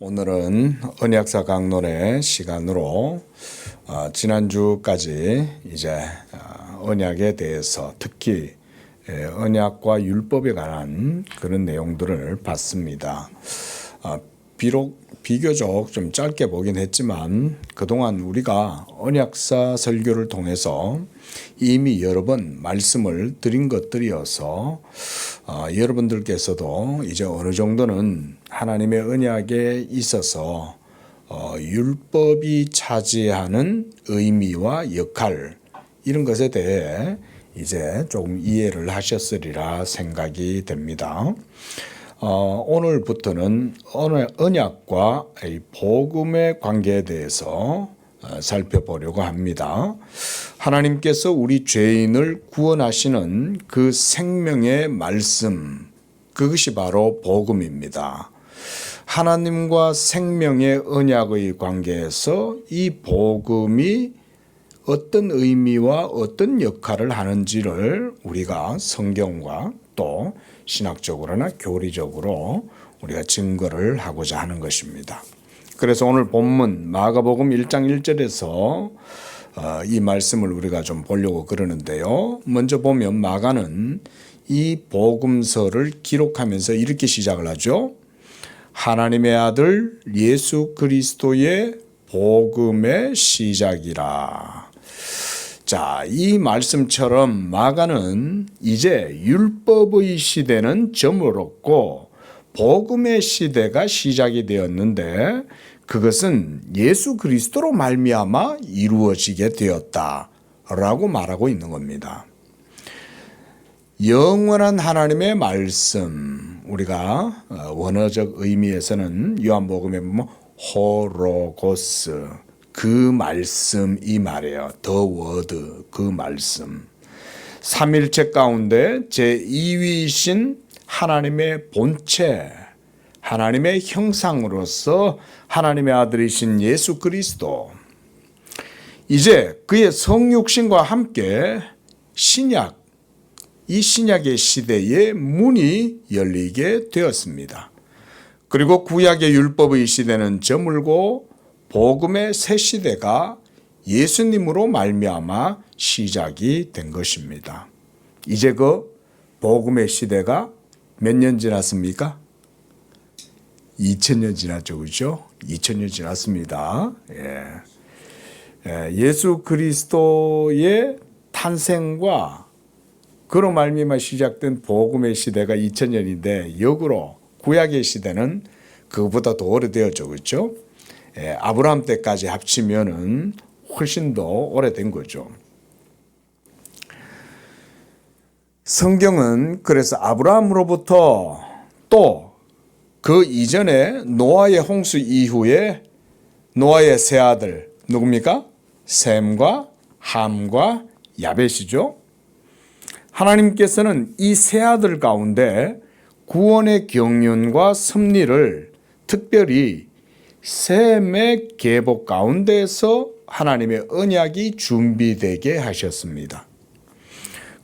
오늘은 언약사 강론의 시간으로 지난주까지 이제 언약에 대해서 특히 언약과 율법에 관한 그런 내용들을 봤습니다. 비교적 좀 짧게 보긴 했지만 그동안 우리가 언약사 설교를 통해서 이미 여러 번 말씀을 드린 것들이어서 여러분들께서도 이제 어느 정도는 하나님의 언약에 있어서 율법이 차지하는 의미와 역할 이런 것에 대해 이제 조금 이해를 하셨으리라 생각이 됩니다. 오늘부터는 언약과 복음의 관계에 대해서 살펴보려고 합니다. 하나님께서 우리 죄인을 구원하시는 그 생명의 말씀, 그것이 바로 복음입니다. 하나님과 생명의 언약의 관계에서 이 복음이 어떤 의미와 어떤 역할을 하는지를 우리가 성경과 또 신학적으로나 교리적으로 우리가 증거를 하고자 하는 것입니다. 그래서 오늘 본문 마가복음 1장 1절에서 이 말씀을 우리가 좀 보려고 그러는데요. 먼저 보면 마가는 이 복음서를 기록하면서 이렇게 시작을 하죠. 하나님의 아들 예수 그리스도의 복음의 시작이라. 자, 이 말씀처럼 마가는 이제 율법의 시대는 저물었고 복음의 시대가 시작이 되었는데 그것은 예수 그리스도로 말미암아 이루어지게 되었다라고 말하고 있는 겁니다. 영원한 하나님의 말씀, 우리가 원어적 의미에서는 요한복음에 보면 호로고스, 그 말씀 이 말이에요. 더 워드, 그 말씀. 삼일체 가운데 제2위이신 하나님의 본체, 하나님의 형상으로서 하나님의 아들이신 예수 그리스도. 이제 그의 성육신과 함께 신약, 이 신약의 시대의 문이 열리게 되었습니다. 그리고 구약의 율법의 시대는 저물고 복음의 새 시대가 예수님으로 말미암아 시작이 된 것입니다. 이제 그 복음의 시대가 몇 년 지났습니까? 2000년 지났죠, 그렇죠? 2000년 지났습니다. 예수 그리스도의 탄생과 그로 말미암아 시작된 복음의 시대가 2000년인데 역으로 구약의 시대는 그것보다 더 오래되었죠, 그렇죠? 아브라함 때까지 합치면은 훨씬 더 오래된 거죠. 성경은 그래서 아브라함으로부터 또 그 이전에 노아의 홍수 이후에 노아의 세 아들 누굽니까? 셈과 함과 야벳이죠. 하나님께서는 이 세 아들 가운데 구원의 경륜과 섭리를 특별히 셈의 계보 가운데에서 하나님의 언약이 준비되게 하셨습니다.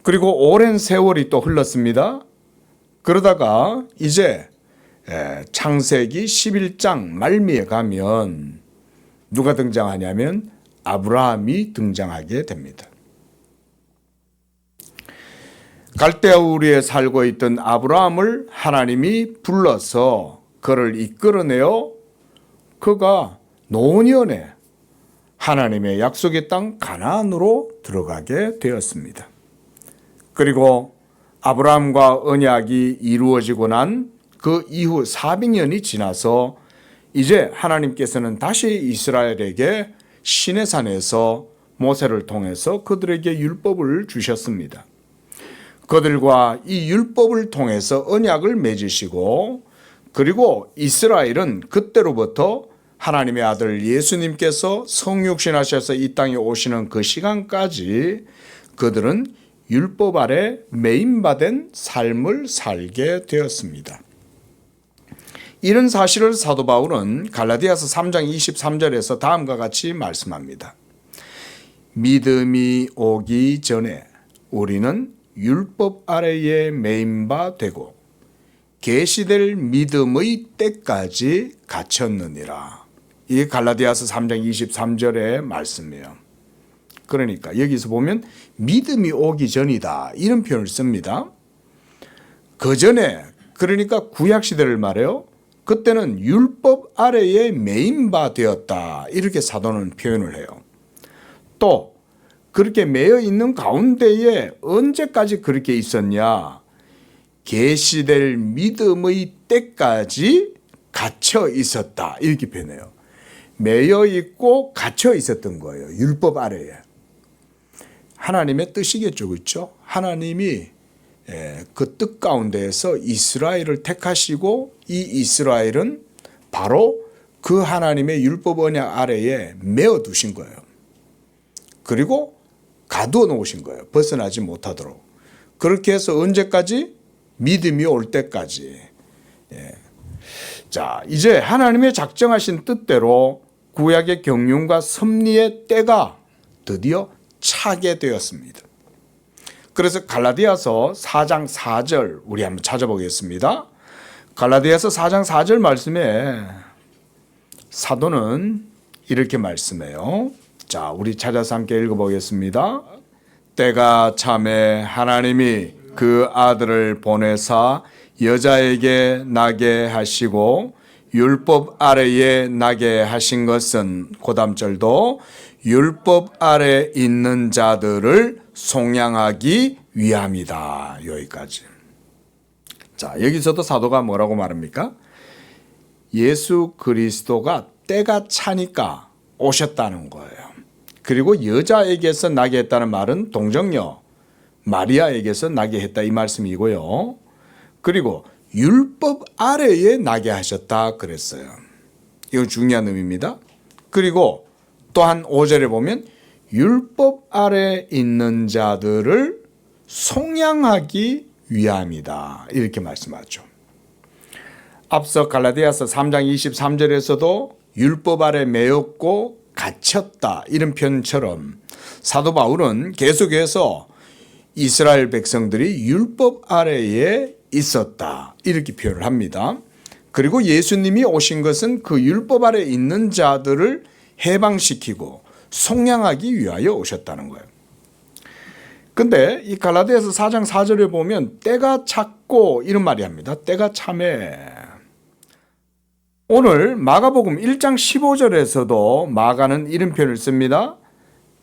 그리고 오랜 세월이 또 흘렀습니다. 그러다가 이제 창세기 11장 말미에 가면 누가 등장하냐면 아브라함이 등장하게 됩니다. 갈대아 우리에 살고 있던 아브라함을 하나님이 불러서 그를 이끌어내어 그가 노년에 하나님의 약속의 땅 가나안으로 들어가게 되었습니다. 그리고 아브라함과 언약이 이루어지고 난 그 이후 400년이 지나서 이제 하나님께서는 다시 이스라엘에게 시내산에서 모세를 통해서 그들에게 율법을 주셨습니다. 그들과 이 율법을 통해서 언약을 맺으시고 그리고 이스라엘은 그때로부터 하나님의 아들 예수님께서 성육신하셔서 이 땅에 오시는 그 시간까지 그들은 율법 아래 매인받은 삶을 살게 되었습니다. 이런 사실을 사도 바울은 갈라디아서 3장 23절에서 다음과 같이 말씀합니다. 믿음이 오기 전에 우리는 율법 아래에 매인 바 되고 계시될 믿음의 때까지 갇혔느니라. 이게 갈라디아서 3장 23절의 말씀이에요. 그러니까 여기서 보면 믿음이 오기 전이다 이런 표현을 씁니다. 그 전에, 그러니까 구약시대를 말해요. 그때는 율법 아래에 매인 바 되었다 이렇게 사도는 표현을 해요. 또 그렇게 매여 있는 가운데에 언제까지 그렇게 있었냐? 계시될 믿음의 때까지 갇혀 있었다 이렇게 표현해요. 매여 있고 갇혀 있었던 거예요. 율법 아래에. 하나님의 뜻이겠죠, 그렇죠? 하나님이 그 뜻 가운데에서 이스라엘을 택하시고 이 이스라엘은 바로 그 하나님의 율법 언약 아래에 메어 두신 거예요. 그리고 가두어 놓으신 거예요. 벗어나지 못하도록. 그렇게 해서 언제까지? 믿음이 올 때까지. 자, 이제 하나님의 작정하신 뜻대로 구약의 경륜과 섭리의 때가 드디어 차게 되었습니다. 그래서 갈라디아서 4장 4절 우리 한번 찾아보겠습니다. 갈라디아서 4장 4절 말씀에 사도는 이렇게 말씀해요. 자, 우리 찾아서 함께 읽어보겠습니다. 때가 참에 하나님이 그 아들을 보내사 여자에게 나게 하시고 율법 아래에 나게 하신 것은 고담절도 율법 아래 있는 자들을 속량하기 위함이다. 여기까지. 자, 여기서도 사도가 뭐라고 말합니까? 예수 그리스도가 때가 차니까 오셨다는 거예요. 그리고 여자에게서 나게 했다는 말은 동정녀 마리아에게서 나게 했다 이 말씀이고요. 그리고 율법 아래에 나게 하셨다 그랬어요. 이건 중요한 의미입니다. 그리고 또한 5절에 보면 율법 아래 있는 자들을 속량하기 위함이다 이렇게 말씀하죠. 앞서 갈라디아서 3장 23절에서도 율법 아래 매였고 갇혔다 이런 표현처럼 사도 바울은 계속해서 이스라엘 백성들이 율법 아래에 있었다 이렇게 표현을 합니다. 그리고 예수님이 오신 것은 그 율법 아래 있는 자들을 해방시키고 속량하기 위하여 오셨다는 거예요. 근데 이 갈라디아서 4장 4절에 보면 때가 찼고 이런 말이 합니다. 때가 참에. 오늘 마가복음 1장 15절에서도 마가는 이런 표현을 씁니다.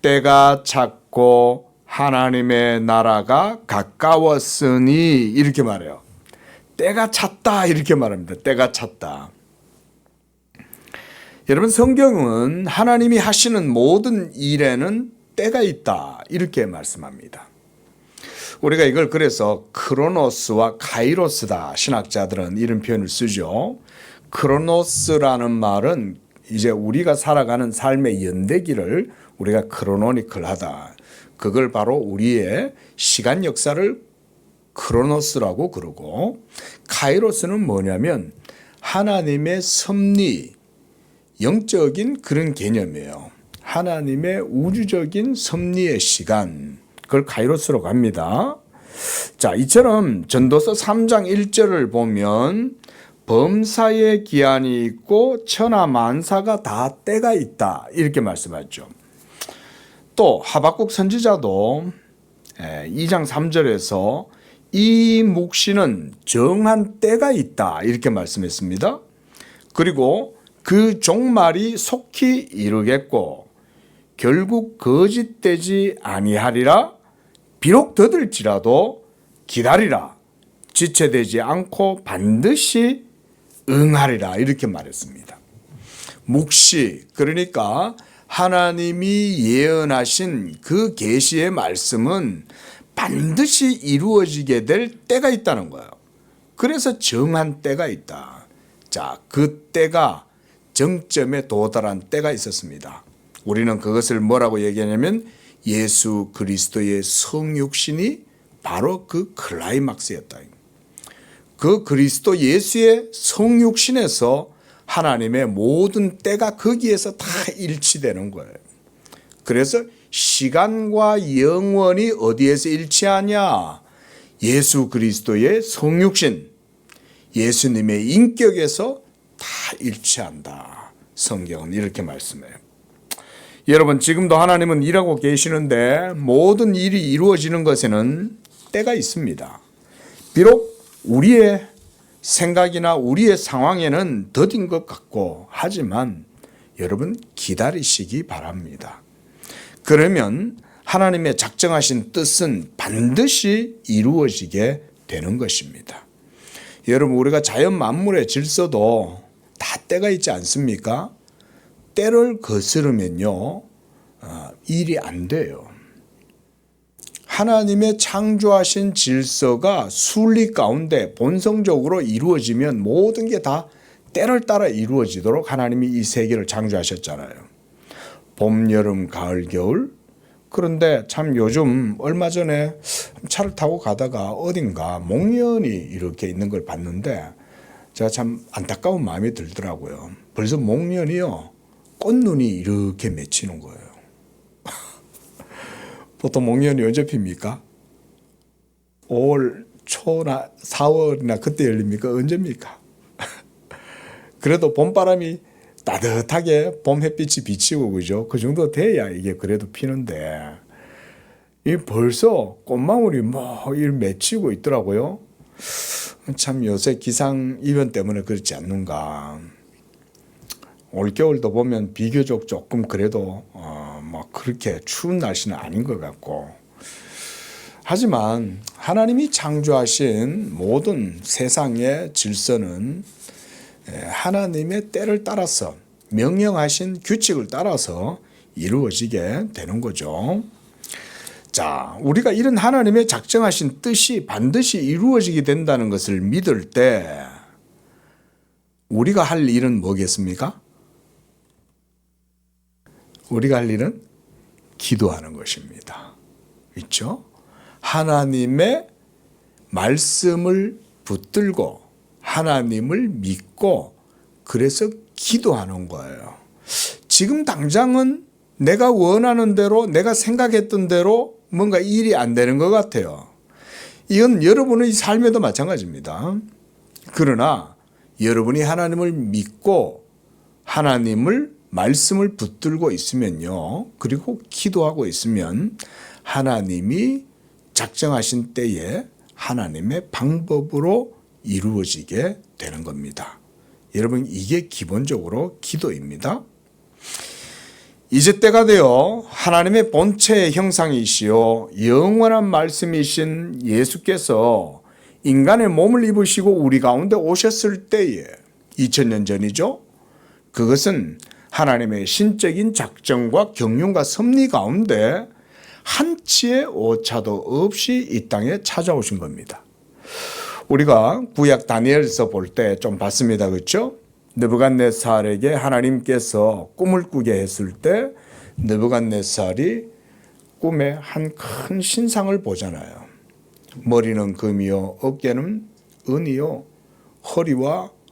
때가 찼고 하나님의 나라가 가까웠으니 이렇게 말해요. 때가 찼다 이렇게 말합니다. 때가 찼다. 여러분 성경은 하나님이 하시는 모든 일에는 때가 있다 이렇게 말씀합니다. 우리가 이걸 그래서 크로노스와 카이로스다 신학자들은 이런 표현을 쓰죠. 크로노스라는 말은 이제 우리가 살아가는 삶의 연대기를 우리가 크로노니컬하다. 그걸 바로 우리의 시간 역사를 크로노스라고 그러고 카이로스는 뭐냐면 하나님의 섭리, 영적인 그런 개념이에요. 하나님의 우주적인 섭리의 시간, 그걸 카이로스라고 합니다. 자, 이처럼 전도서 3장 1절을 보면 범사의 기한이 있고 천하 만사가 다 때가 있다 이렇게 말씀하죠. 또 하박국 선지자도 2장 3절에서 이 묵시는 정한 때가 있다 이렇게 말씀했습니다. 그리고 그 종말이 속히 이르겠고 결국 거짓되지 아니하리라. 비록 더딜지라도 기다리라. 지체되지 않고 반드시 응하리라 이렇게 말했습니다. 묵시, 그러니까 하나님이 예언하신 그 계시의 말씀은 반드시 이루어지게 될 때가 있다는 거예요. 그래서 정한 때가 있다. 자, 그 때가 정점에 도달한 때가 있었습니다. 우리는 그것을 뭐라고 얘기하냐면 예수 그리스도의 성육신이 바로 그 클라이막스였다. 그 그리스도 예수의 성육신에서 하나님의 모든 때가 거기에서 다 일치되는 거예요. 그래서 시간과 영원이 어디에서 일치하냐? 예수 그리스도의 성육신, 예수님의 인격에서 다 일치한다. 성경은 이렇게 말씀해요. 여러분, 지금도 하나님은 일하고 계시는데 모든 일이 이루어지는 것에는 때가 있습니다. 비록 우리의 생각이나 우리의 상황에는 더딘 것 같고 하지만 여러분 기다리시기 바랍니다. 그러면 하나님의 작정하신 뜻은 반드시 이루어지게 되는 것입니다. 여러분, 우리가 자연 만물의 질서도 다 때가 있지 않습니까? 때를 거스르면요 일이 안 돼요. 하나님의 창조하신 질서가 순리 가운데 본성적으로 이루어지면 모든 게 다 때를 따라 이루어지도록 하나님이 이 세계를 창조하셨잖아요. 봄, 여름, 가을, 겨울. 그런데 참 요즘 얼마 전에 차를 타고 가다가 어딘가 목련이 이렇게 있는 걸 봤는데 제가 참 안타까운 마음이 들더라고요. 벌써 목련이요 꽃눈이 이렇게 맺히는 거예요. 보통 목련이 언제 핍니까? 5월 초나 4월이나 그때 열립니까? 언제입니까? 그래도 봄바람이 따뜻하게 봄 햇빛이 비치고 그죠? 그 정도 돼야 이게 그래도 피는데 이 벌써 꽃망울이 뭐 이 맺히고 있더라고요. 참 요새 기상 이변 때문에 그렇지 않는가. 올겨울도 보면 비교적 조금 그래도 뭐 그렇게 추운 날씨는 아닌 것 같고 하지만 하나님이 창조하신 모든 세상의 질서는 하나님의 때를 따라서 명령하신 규칙을 따라서 이루어지게 되는 거죠. 자, 우리가 이런 하나님의 작정하신 뜻이 반드시 이루어지게 된다는 것을 믿을 때 우리가 할 일은 뭐겠습니까? 우리가 할 일은 기도하는 것입니다. 있죠? 하나님의 말씀을 붙들고 하나님을 믿고 그래서 기도하는 거예요. 지금 당장은 내가 원하는 대로 내가 생각했던 대로 뭔가 일이 안 되는 것 같아요. 이건 여러분의 삶에도 마찬가지입니다. 그러나 여러분이 하나님을 믿고 하나님을 말씀을 붙들고 있으면요. 그리고 기도하고 있으면 하나님이 작정하신 때에 하나님의 방법으로 이루어지게 되는 겁니다. 여러분, 이게 기본적으로 기도입니다. 이제 때가 되어 하나님의 본체의 형상이시요 영원한 말씀이신 예수께서 인간의 몸을 입으시고 우리 가운데 오셨을 때에 2000년 전이죠. 그것은 하나님의 신적인 작정과 경륜과 섭리 가운데 한치의 오차도 없이 이 땅에 찾아오신 겁니다. 우리가 구약 다니엘서 볼 때 좀 봤습니다. 그렇죠? 느부갓네살에게 하나님께서 꿈을 꾸게 했을 때 느부갓네살이 꿈에 한 큰 신상을 보잖아요. 머리는 금이요, 어깨는 은이요,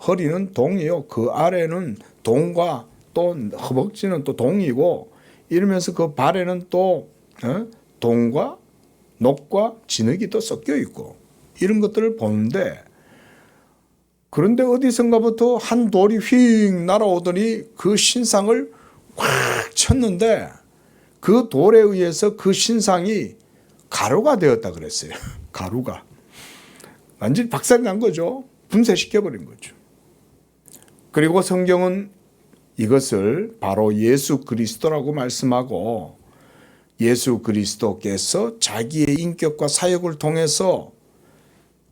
허리는 동이요, 그 아래는 동과 또 허벅지는 또 동이고 이러면서 그 발에는 또 동과 녹과 진흙이 또 섞여 있고 이런 것들을 보는데 그런데 어디선가부터 한 돌이 휙 날아오더니 그 신상을 확 쳤는데 그 돌에 의해서 그 신상이 가루가 되었다 그랬어요. 가루가. 완전히 박살난 거죠. 분쇄시켜버린 거죠. 그리고 성경은 이것을 바로 예수 그리스도라고 말씀하고 예수 그리스도께서 자기의 인격과 사역을 통해서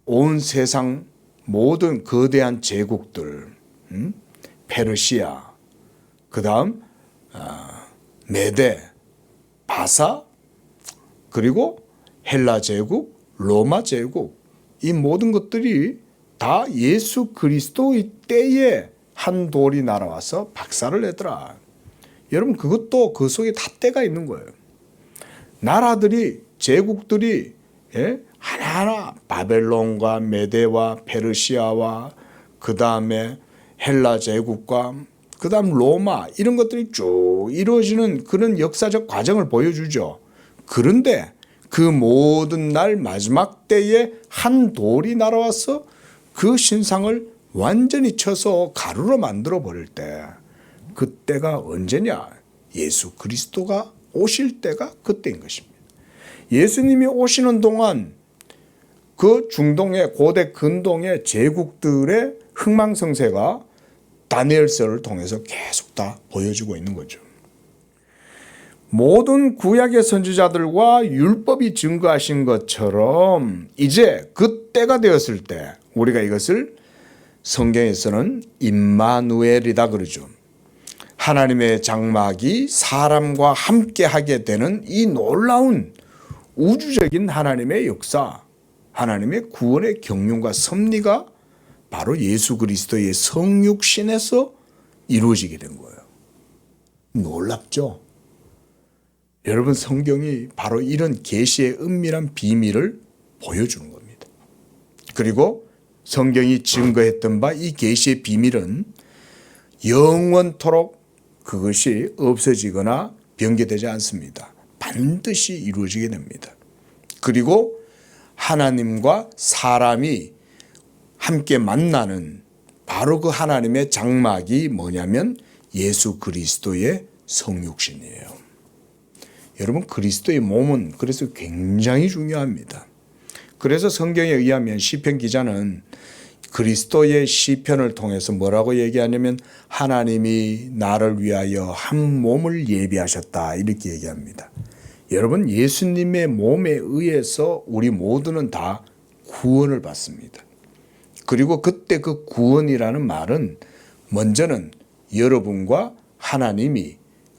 온 세상 모든 거대한 제국들, 페르시아, 그 다음 메데, 바사, 그리고 헬라 제국, 로마 제국, 이 모든 것들이 다 예수 그리스도의 때에 한 돌이 날아와서 박살을 내더라. 여러분, 그것도 그 속에 다 때가 있는 거예요. 나라들이, 제국들이 하나하나 바벨론과 메데와 페르시아와 그 다음에 헬라 제국과 그 다음 로마 이런 것들이 쭉 이루어지는 그런 역사적 과정을 보여주죠. 그런데 그 모든 날 마지막 때에 한 돌이 날아와서 그 신상을 완전히 쳐서 가루로 만들어 버릴 때 그때가 언제냐? 예수 그리스도가 오실 때가 그때인 것입니다. 예수님이 오시는 동안 그 중동의 고대 근동의 제국들의 흥망성쇠가 다니엘서를 통해서 계속 다 보여주고 있는 거죠. 모든 구약의 선지자들과 율법이 증거하신 것처럼 이제 그때가 되었을 때 우리가 이것을 성경에서는 임마누엘이다 그러죠. 하나님의 장막이 사람과 함께 하게 되는 이 놀라운 우주적인 하나님의 역사, 하나님의 구원의 경륜과 섭리가 바로 예수 그리스도의 성육신에서 이루어지게 된 거예요. 놀랍죠? 여러분, 성경이 바로 이런 계시의 은밀한 비밀을 보여주는 겁니다. 그리고 성경이 증거했던 바 이 계시의 비밀은 영원토록 그것이 없어지거나 변개되지 않습니다. 반드시 이루어지게 됩니다. 그리고 하나님과 사람이 함께 만나는 바로 그 하나님의 장막이 뭐냐면 예수 그리스도의 성육신이에요. 여러분, 그리스도의 몸은 그래서 굉장히 중요합니다. 그래서 성경에 의하면 시편 기자는 그리스도의 시편을 통해서 뭐라고 얘기하냐면 하나님이 나를 위하여 한 몸을 예비하셨다 이렇게 얘기합니다. 여러분, 예수님의 몸에 의해서 우리 모두는 다 구원을 받습니다. 그리고 그때 그 구원이라는 말은 먼저는 여러분과 하나님이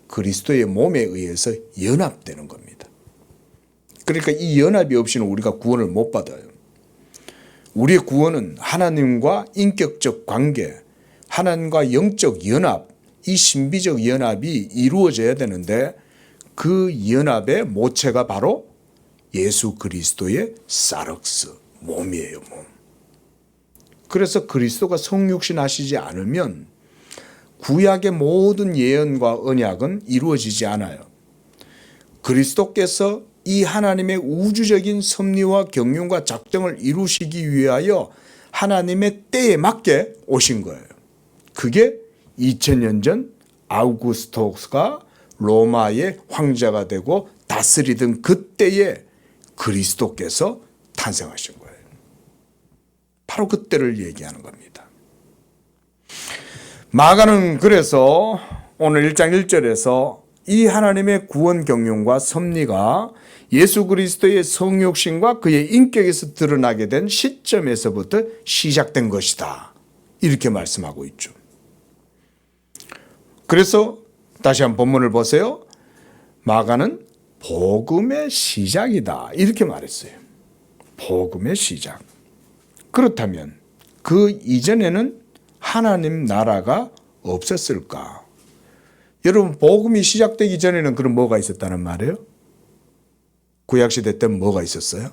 그리스도의 몸에 의해서 연합되는 겁니다. 그러니까 이 연합이 없이는 우리가 구원을 못 받아요. 우리의 구원은 하나님과 인격적 관계, 하나님과 영적 연합, 이 신비적 연합이 이루어져야 되는데 그 연합의 모체가 바로 예수 그리스도의 사럭스, 몸이에요, 몸. 그래서 그리스도가 성육신 하시지 않으면 구약의 모든 예언과 언약은 이루어지지 않아요. 그리스도께서 이 하나님의 우주적인 섭리와 경륜과 작정을 이루시기 위하여 하나님의 때에 맞게 오신 거예요. 그게 2000년 전 아우구스토스가 로마의 황제가 되고 다스리던 그때에 그리스도께서 탄생하신 거예요. 바로 그때를 얘기하는 겁니다. 마가는 그래서 오늘 1장 1절에서 이 하나님의 구원 경륜과 섭리가 예수 그리스도의 성육신과 그의 인격에서 드러나게 된 시점에서부터 시작된 것이다. 이렇게 말씀하고 있죠. 그래서 다시 한번 본문을 보세요. 마가는 복음의 시작이다. 이렇게 말했어요. 복음의 시작. 그렇다면 그 이전에는 하나님 나라가 없었을까? 여러분, 복음이 시작되기 전에는 그럼 뭐가 있었다는 말이에요? 구약시대 때는 뭐가 있었어요?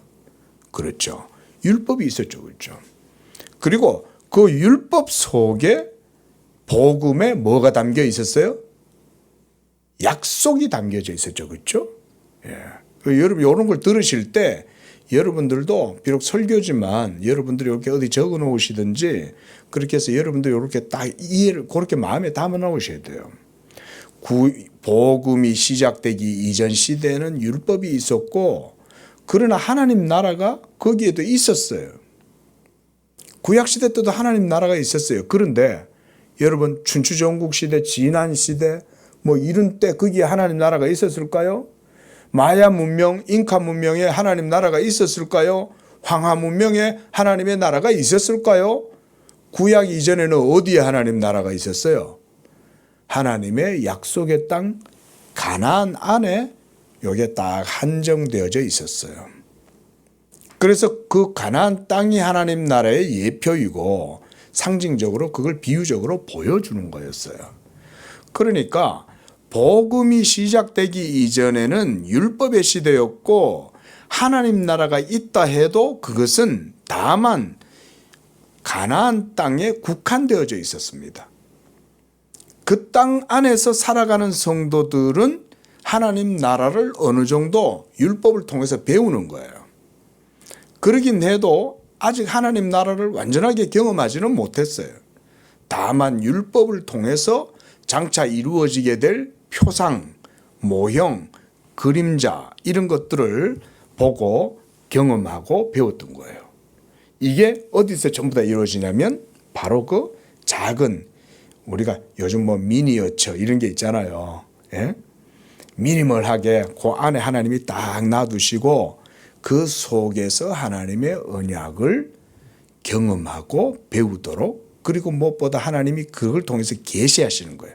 그렇죠. 율법이 있었죠. 그렇죠. 그리고 그 율법 속에 복음에 뭐가 담겨 있었어요? 약속이 담겨져 있었죠. 그렇죠? 예. 여러분, 이런 걸 들으실 때 여러분들도 비록 설교지만 여러분들이 이렇게 어디 적어 놓으시든지 그렇게 해서 여러분들이 이렇게 딱 이해를 그렇게 마음에 담아 놓으셔야 돼요. 복음이 시작되기 이전 시대에는 율법이 있었고 그러나 하나님 나라가 거기에도 있었어요. 구약시대 때도 하나님 나라가 있었어요. 그런데 여러분, 춘추전국 시대, 진한 시대 뭐 이런 때 거기에 하나님 나라가 있었을까요? 마야 문명, 잉카 문명에 하나님 나라가 있었을까요? 황하 문명에 하나님의 나라가 있었을까요? 구약 이전에는 어디에 하나님 나라가 있었어요? 하나님의 약속의 땅 가나안 안에 이게 딱 한정되어져 있었어요. 그래서 그 가나안 땅이 하나님 나라의 예표이고 상징적으로 그걸 비유적으로 보여주는 거였어요. 그러니까 복음이 시작되기 이전에는 율법의 시대였고 하나님 나라가 있다 해도 그것은 다만 가나안 땅에 국한되어져 있었습니다. 그 땅 안에서 살아가는 성도들은 하나님 나라를 어느 정도 율법을 통해서 배우는 거예요. 그러긴 해도 아직 하나님 나라를 완전하게 경험하지는 못했어요. 다만 율법을 통해서 장차 이루어지게 될 표상, 모형, 그림자 이런 것들을 보고 경험하고 배웠던 거예요. 이게 어디서 전부 다 이루어지냐면 바로 그 작은, 우리가 요즘 뭐 미니어처 이런 게 있잖아요. 예? 미니멀하게 그 안에 하나님이 딱 놔두시고 그 속에서 하나님의 언약을 경험하고 배우도록, 그리고 무엇보다 하나님이 그걸 통해서 계시하시는 거예요.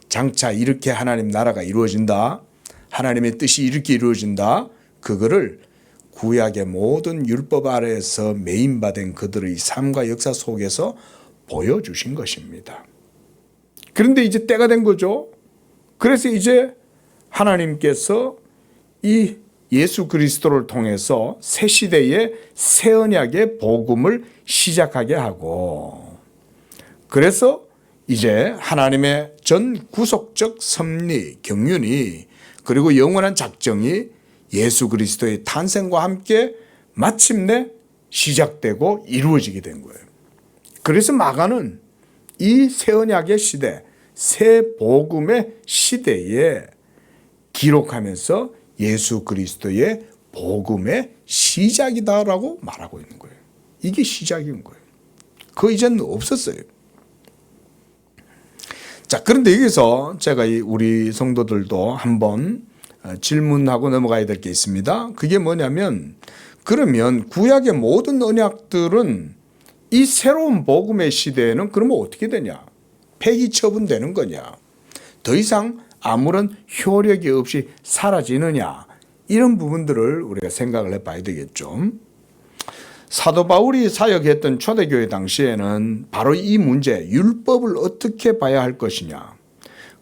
장차 이렇게 하나님 나라가 이루어진다, 하나님의 뜻이 이렇게 이루어진다, 그거를 구약의 모든 율법 아래에서 메인받은 그들의 삶과 역사 속에서 보여주신 것입니다. 그런데 이제 때가 된 거죠. 그래서 이제 하나님께서 이 예수 그리스도를 통해서 새 시대의 새 언약의 복음을 시작하게 하고, 그래서 이제 하나님의 전 구속적 섭리, 경륜이, 그리고 영원한 작정이 예수 그리스도의 탄생과 함께 마침내 시작되고 이루어지게 된 거예요. 그래서 마가는 이 새 언약의 시대, 새 복음의 시대에 기록하면서 예수 그리스도의 복음의 시작이다라고 말하고 있는 거예요. 이게 시작인 거예요. 그 이전은 없었어요. 자, 그런데 여기서 제가 우리 성도들도 한번 질문하고 넘어가야 될 게 있습니다. 그게 뭐냐면, 그러면 구약의 모든 언약들은 이 새로운 복음의 시대에는 그러면 어떻게 되냐? 폐기 처분되는 거냐? 더 이상 아무런 효력이 없이 사라지느냐? 이런 부분들을 우리가 생각을 해봐야 되겠죠. 사도 바울이 사역했던 초대교회 당시에는 바로 이 문제, 율법을 어떻게 봐야 할 것이냐.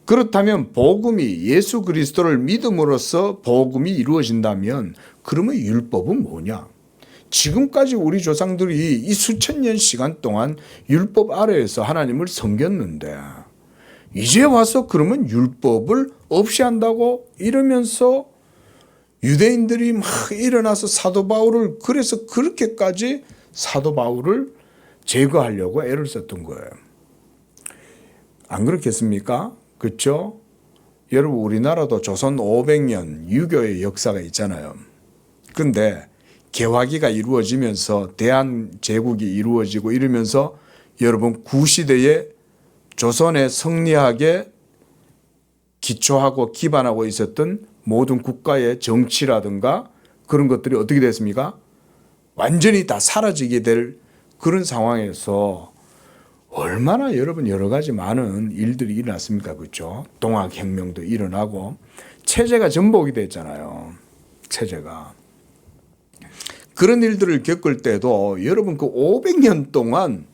그렇다면 복음이, 예수 그리스도를 믿음으로써 복음이 이루어진다면 그러면 율법은 뭐냐? 지금까지 우리 조상들이 이 수천 년 시간 동안 율법 아래에서 하나님을 섬겼는데 이제 와서 그러면 율법을 없이 한다고 이러면서 유대인들이 막 일어나서 사도 바울을, 그래서 그렇게까지 사도 바울을 제거하려고 애를 썼던 거예요. 안 그렇겠습니까? 그렇죠? 여러분, 우리나라도 조선 500년 유교의 역사가 있잖아요. 그런데 개화기가 이루어지면서 대한제국이 이루어지고 이러면서 여러분, 구시대에 조선의 성리학에 기초하고 기반하고 있었던 모든 국가의 정치라든가 그런 것들이 어떻게 됐습니까? 완전히 다 사라지게 될 그런 상황에서 얼마나 여러분 여러 가지 많은 일들이 일어났습니까? 그렇죠? 동학혁명도 일어나고 체제가 전복이 됐잖아요. 체제가. 그런 일들을 겪을 때도 여러분 그 500년 동안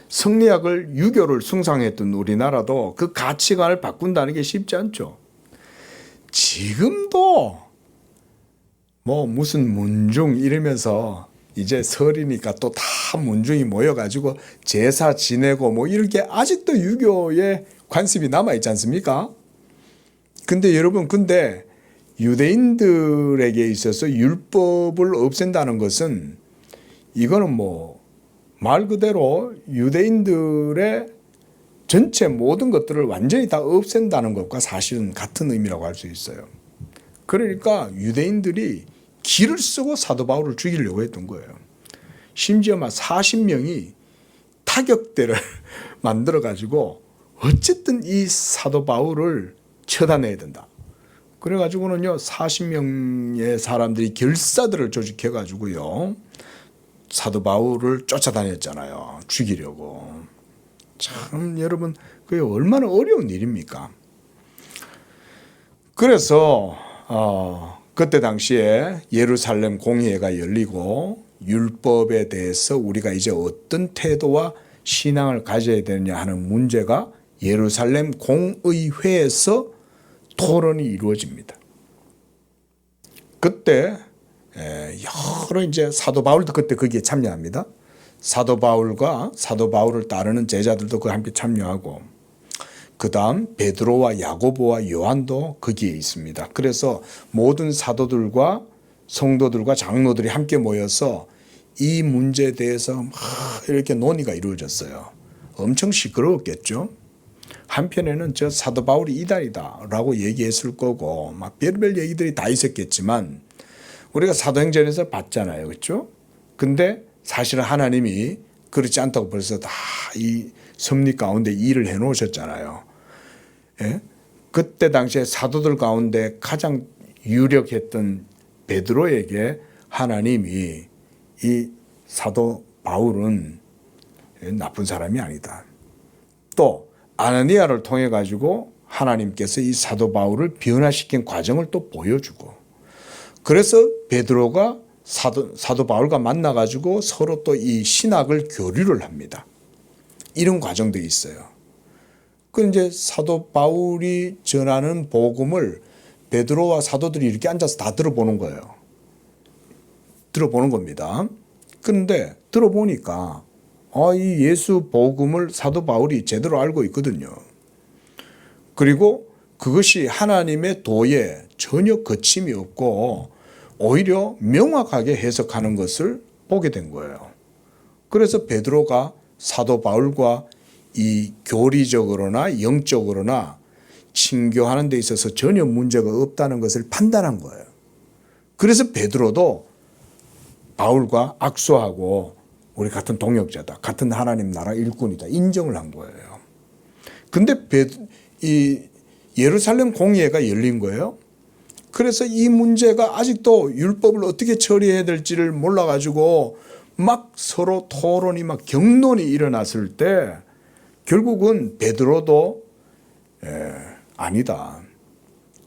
성리학을, 유교를 숭상했던 우리나라도 그 가치관을 바꾼다는 게 쉽지 않죠. 지금도 뭐 무슨 문중 이러면서 이제 설이니까 또 다 문중이 모여가지고 제사 지내고 뭐 이렇게 아직도 유교의 관습이 남아있지 않습니까? 근데 여러분, 근데 유대인들에게 있어서 율법을 없앤다는 것은 이거는 뭐 말 그대로 유대인들의 전체 모든 것들을 완전히 다 없앤다는 것과 사실은 같은 의미라고 할 수 있어요. 그러니까 유대인들이 기를 쓰고 사도 바울을 죽이려고 했던 거예요. 심지어 막 40명이 타격대를 만들어가지고 어쨌든 이 사도 바울을 처단해야 된다. 그래가지고는요, 40명의 사람들이 결사들을 조직해가지고요, 사도 바울을 쫓아다녔잖아요. 죽이려고. 참 여러분, 그게 얼마나 어려운 일입니까? 그래서 그때 당시에 예루살렘 공의회가 열리고 율법에 대해서 우리가 이제 어떤 태도와 신앙을 가져야 되느냐 하는 문제가 예루살렘 공의회에서 토론이 이루어집니다. 그때 여러 이제 사도 바울도 그때 거기에 참여합니다. 사도 바울을 따르는 제자들도 그 함께 참여하고, 그 다음 베드로와 야고보와 요한도 거기에 있습니다. 그래서 모든 사도들과 성도들과 장로들이 함께 모여서 이 문제에 대해서 막 이렇게 논의가 이루어졌어요. 엄청 시끄러웠겠죠. 한편에는 저 사도 바울이 이단이다라고 얘기했을 거고 막 별별 얘기들이 다 있었겠지만 우리가 사도행전에서 봤잖아요. 그렇죠? 근데 사실은 하나님이 그렇지 않다고 벌써 다 이 섭리 가운데 일을 해 놓으셨잖아요. 예? 그때 당시에 사도들 가운데 가장 유력했던 베드로에게 하나님이 이 사도 바울은 나쁜 사람이 아니다. 또 아나니아를 통해 가지고 하나님께서 이 사도 바울을 변화시킨 과정을 또 보여주고 그래서 베드로가 사도 바울과 만나 가지고 서로 또 이 신학을 교류를 합니다. 이런 과정도 있어요. 그 이제 사도 바울이 전하는 복음을 베드로와 사도들이 이렇게 앉아서 다 들어보는 거예요. 들어보는 겁니다. 그런데 들어보니까 이 예수 복음을 사도 바울이 제대로 알고 있거든요. 그리고 그것이 하나님의 도에 전혀 거침이 없고 오히려 명확하게 해석하는 것을 보게 된 거예요. 그래서 베드로가 사도 바울과 이 교리적으로나 영적으로나 친교하는 데 있어서 전혀 문제가 없다는 것을 판단한 거예요. 그래서 베드로도 바울과 악수하고 우리 같은 동역자다. 같은 하나님 나라 일꾼이다. 인정을 한 거예요. 근데 이 예루살렘 공회가 열린 거예요. 그래서 이 문제가 아직도 율법을 어떻게 처리해야 될지를 몰라가지고 막 서로 토론이 막 격론이 일어났을 때 결국은 베드로도 아니다.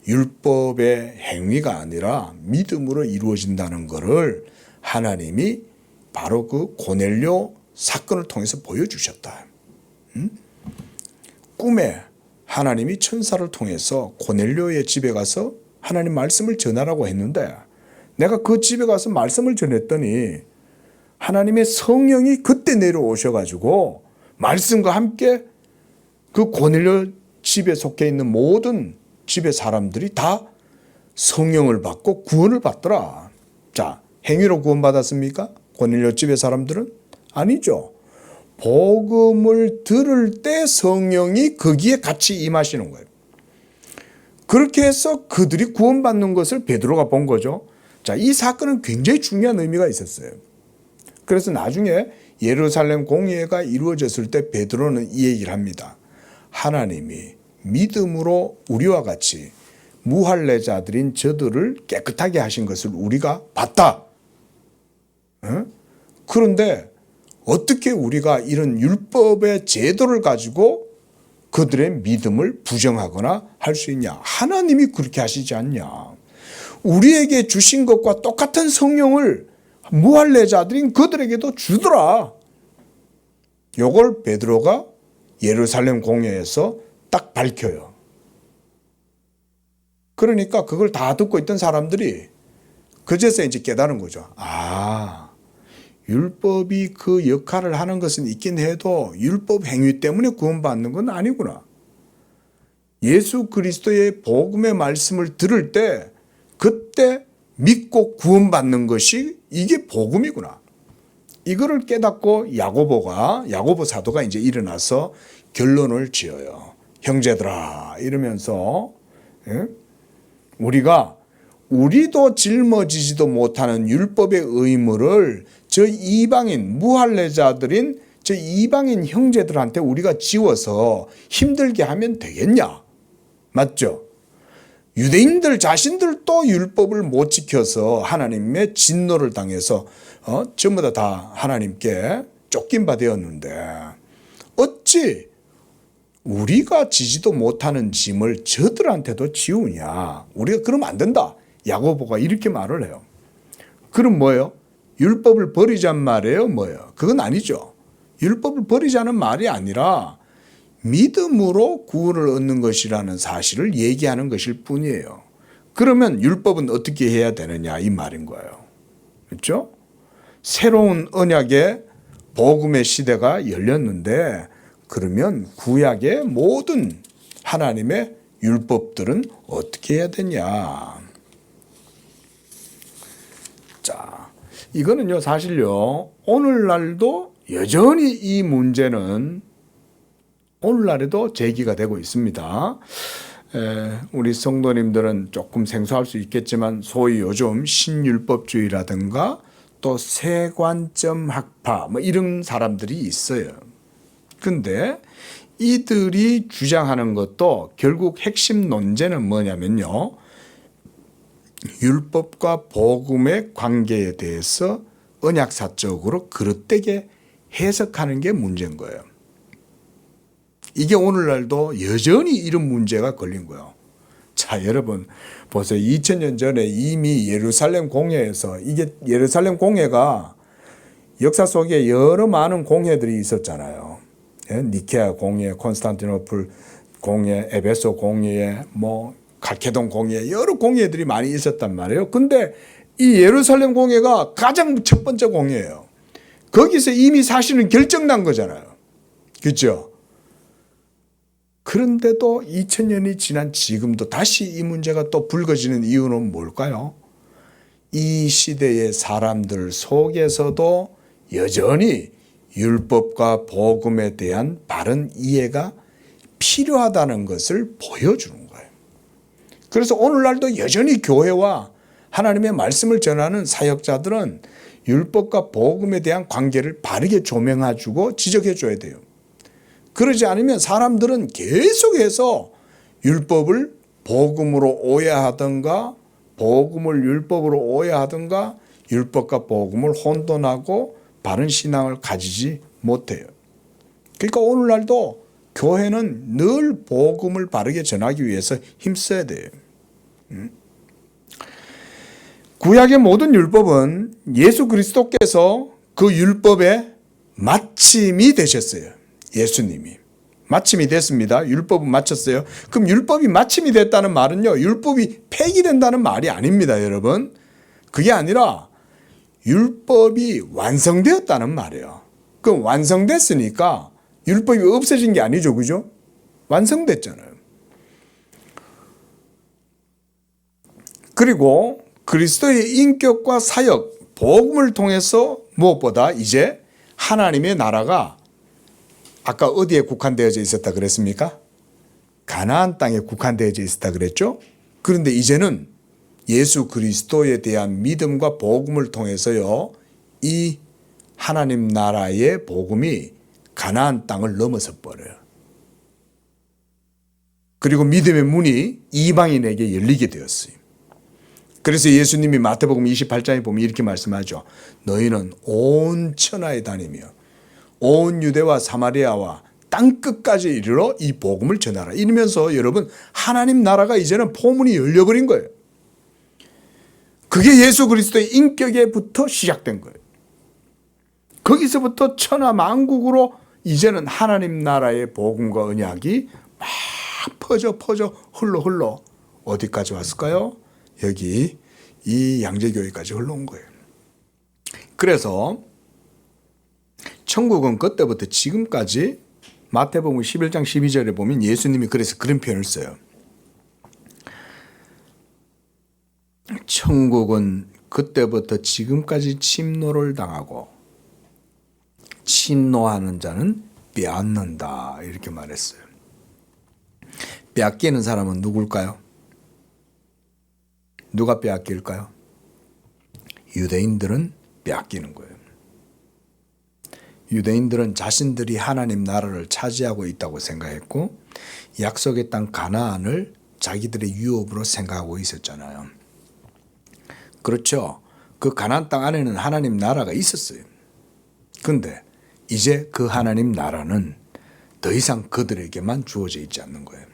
율법의 행위가 아니라 믿음으로 이루어진다는 것을 하나님이 바로 그 고넬료 사건을 통해서 보여주셨다. 꿈에 하나님이 천사를 통해서 고넬료의 집에 가서 하나님 말씀을 전하라고 했는데 내가 그 집에 가서 말씀을 전했더니 하나님의 성령이 그때 내려오셔가지고 말씀과 함께 그 고넬료 집에 속해 있는 모든 집의 사람들이 다 성령을 받고 구원을 받더라. 자, 행위로 구원받았습니까? 고넬료 집의 사람들은? 아니죠. 복음을 들을 때 성령이 거기에 같이 임하시는 거예요. 그렇게 해서 그들이 구원받는 것을 베드로가 본 거죠. 자, 이 사건은 굉장히 중요한 의미가 있었어요. 그래서 나중에 예루살렘 공회가 이루어졌을 때 베드로는 이 얘기를 합니다. 하나님이 믿음으로 우리와 같이 무할례자들인 저들을 깨끗하게 하신 것을 우리가 봤다. 그런데 어떻게 우리가 이런 율법의 제도를 가지고 그들의 믿음을 부정하거나 할 수 있냐? 하나님이 그렇게 하시지 않냐? 우리에게 주신 것과 똑같은 성령을 무할례자들인 그들에게도 주더라. 요걸 베드로가 예루살렘 공회에서 딱 밝혀요. 그러니까 그걸 다 듣고 있던 사람들이 그제서 이제 깨달은 거죠. 율법이 그 역할을 하는 것은 있긴 해도 율법 행위 때문에 구원받는 건 아니구나. 예수 그리스도의 복음의 말씀을 들을 때 그때 믿고 구원받는 것이 이게 복음이구나. 이거를 깨닫고 야고보 사도가 이제 일어나서 결론을 지어요. 형제들아 이러면서 우리도 짊어지지도 못하는 율법의 의무를 저 이방인 무할례자들인 저 이방인 형제들한테 우리가 지워서 힘들게 하면 되겠냐? 맞죠? 유대인들 자신들도 율법을 못 지켜서 하나님의 진노를 당해서 전부 다 하나님께 쫓긴 바 되었는데 어찌 우리가 지지도 못하는 짐을 저들한테도 지우냐? 우리가 그러면 안 된다. 야고보가 이렇게 말을 해요. 그럼 뭐예요? 율법을 버리자는 말이에요? 뭐예요? 그건 아니죠. 율법을 버리자는 말이 아니라 믿음으로 구원을 얻는 것이라는 사실을 얘기하는 것일 뿐이에요. 그러면 율법은 어떻게 해야 되느냐 이 말인 거예요. 그렇죠? 새로운 언약의 복음의 시대가 열렸는데 그러면 구약의 모든 하나님의 율법들은 어떻게 해야 되냐. 자, 이거는요, 사실요, 오늘날도 여전히 이 문제는 오늘날에도 제기가 되고 있습니다. 우리 성도님들은 조금 생소할 수 있겠지만 소위 요즘 신율법주의라든가 또 세관점 학파 뭐 이런 사람들이 있어요. 근데 이들이 주장하는 것도 결국 핵심 논제는 뭐냐면요, 율법과 복음의 관계에 대해서 언약사적으로 그릇되게 해석하는 게 문제인 거예요. 이게 오늘날도 여전히 이런 문제가 걸린 거예요. 자, 여러분 보세요. 2000년 전에 이미 예루살렘 공회에서, 이게 예루살렘 공회가 역사 속에 여러 많은 공회들이 있었잖아요. 니케아 공회, 콘스탄티노플 공회, 에베소 공회, 뭐 칼케돈 공회, 여러 공회들이 많이 있었단 말이에요. 근데 이 예루살렘 공회가 가장 첫 번째 공회예요. 거기서 이미 사실은 결정난 거잖아요. 그렇죠? 그런데도 2000년이 지난 지금도 다시 이 문제가 또 불거지는 이유는 뭘까요? 이 시대의 사람들 속에서도 여전히 율법과 복음에 대한 바른 이해가 필요하다는 것을 보여주는 거예요. 그래서 오늘날도 여전히 교회와 하나님의 말씀을 전하는 사역자들은 율법과 복음에 대한 관계를 바르게 조명해주고 지적해줘야 돼요. 그러지 않으면 사람들은 계속해서 율법을 복음으로 오해하든가 복음을 율법으로 오해하든가 율법과 복음을 혼돈하고 바른 신앙을 가지지 못해요. 그러니까 오늘날도 교회는 늘 복음을 바르게 전하기 위해서 힘써야 돼요. 구약의 모든 율법은 예수 그리스도께서 그 율법의 마침이 되셨어요. 예수님이 마침이 됐습니다. 율법은 마쳤어요. 그럼 율법이 마침이 됐다는 말은요, 율법이 폐기된다는 말이 아닙니다, 여러분. 그게 아니라 율법이 완성되었다는 말이에요. 그럼 완성됐으니까 율법이 없어진 게 아니죠, 그죠? 완성됐잖아요. 그리고 그리스도의 인격과 사역, 복음을 통해서 무엇보다 이제 하나님의 나라가 아까 어디에 국한되어져 있었다 그랬습니까? 가나안 땅에 국한되어져 있었다 그랬죠? 그런데 이제는 예수 그리스도에 대한 믿음과 복음을 통해서요, 이 하나님 나라의 복음이 가나안 땅을 넘어서 버려요. 그리고 믿음의 문이 이방인에게 열리게 되었어요. 그래서 예수님이 마태복음 28장에 보면 이렇게 말씀하죠. 너희는 온 천하에 다니며 온 유대와 사마리아와 땅끝까지 이르러 이 복음을 전하라. 이러면서 여러분, 하나님 나라가 이제는 포문이 열려버린 거예요. 그게 예수 그리스도의 인격에부터 시작된 거예요. 거기서부터 천하 만국으로 이제는 하나님 나라의 복음과 언약이 막 퍼져 흘러 어디까지 왔을까요? 여기 이 양재교회까지 흘러온 거예요. 그래서 천국은 그때부터 지금까지 마태복음 11장 12절에 보면 예수님이 그래서 그런 표현을 써요. 천국은 그때부터 지금까지 침노를 당하고 침노하는 자는 빼앗는다, 이렇게 말했어요. 빼앗기는 사람은 누굴까요? 누가 빼앗길까요? 유대인들은 빼앗기는 거예요. 유대인들은 자신들이 하나님 나라를 차지하고 있다고 생각했고 약속의 땅 가나안을 자기들의 유업으로 생각하고 있었잖아요. 그렇죠. 그 가나안 땅 안에는 하나님 나라가 있었어요. 그런데 이제 그 하나님 나라는 더 이상 그들에게만 주어져 있지 않는 거예요.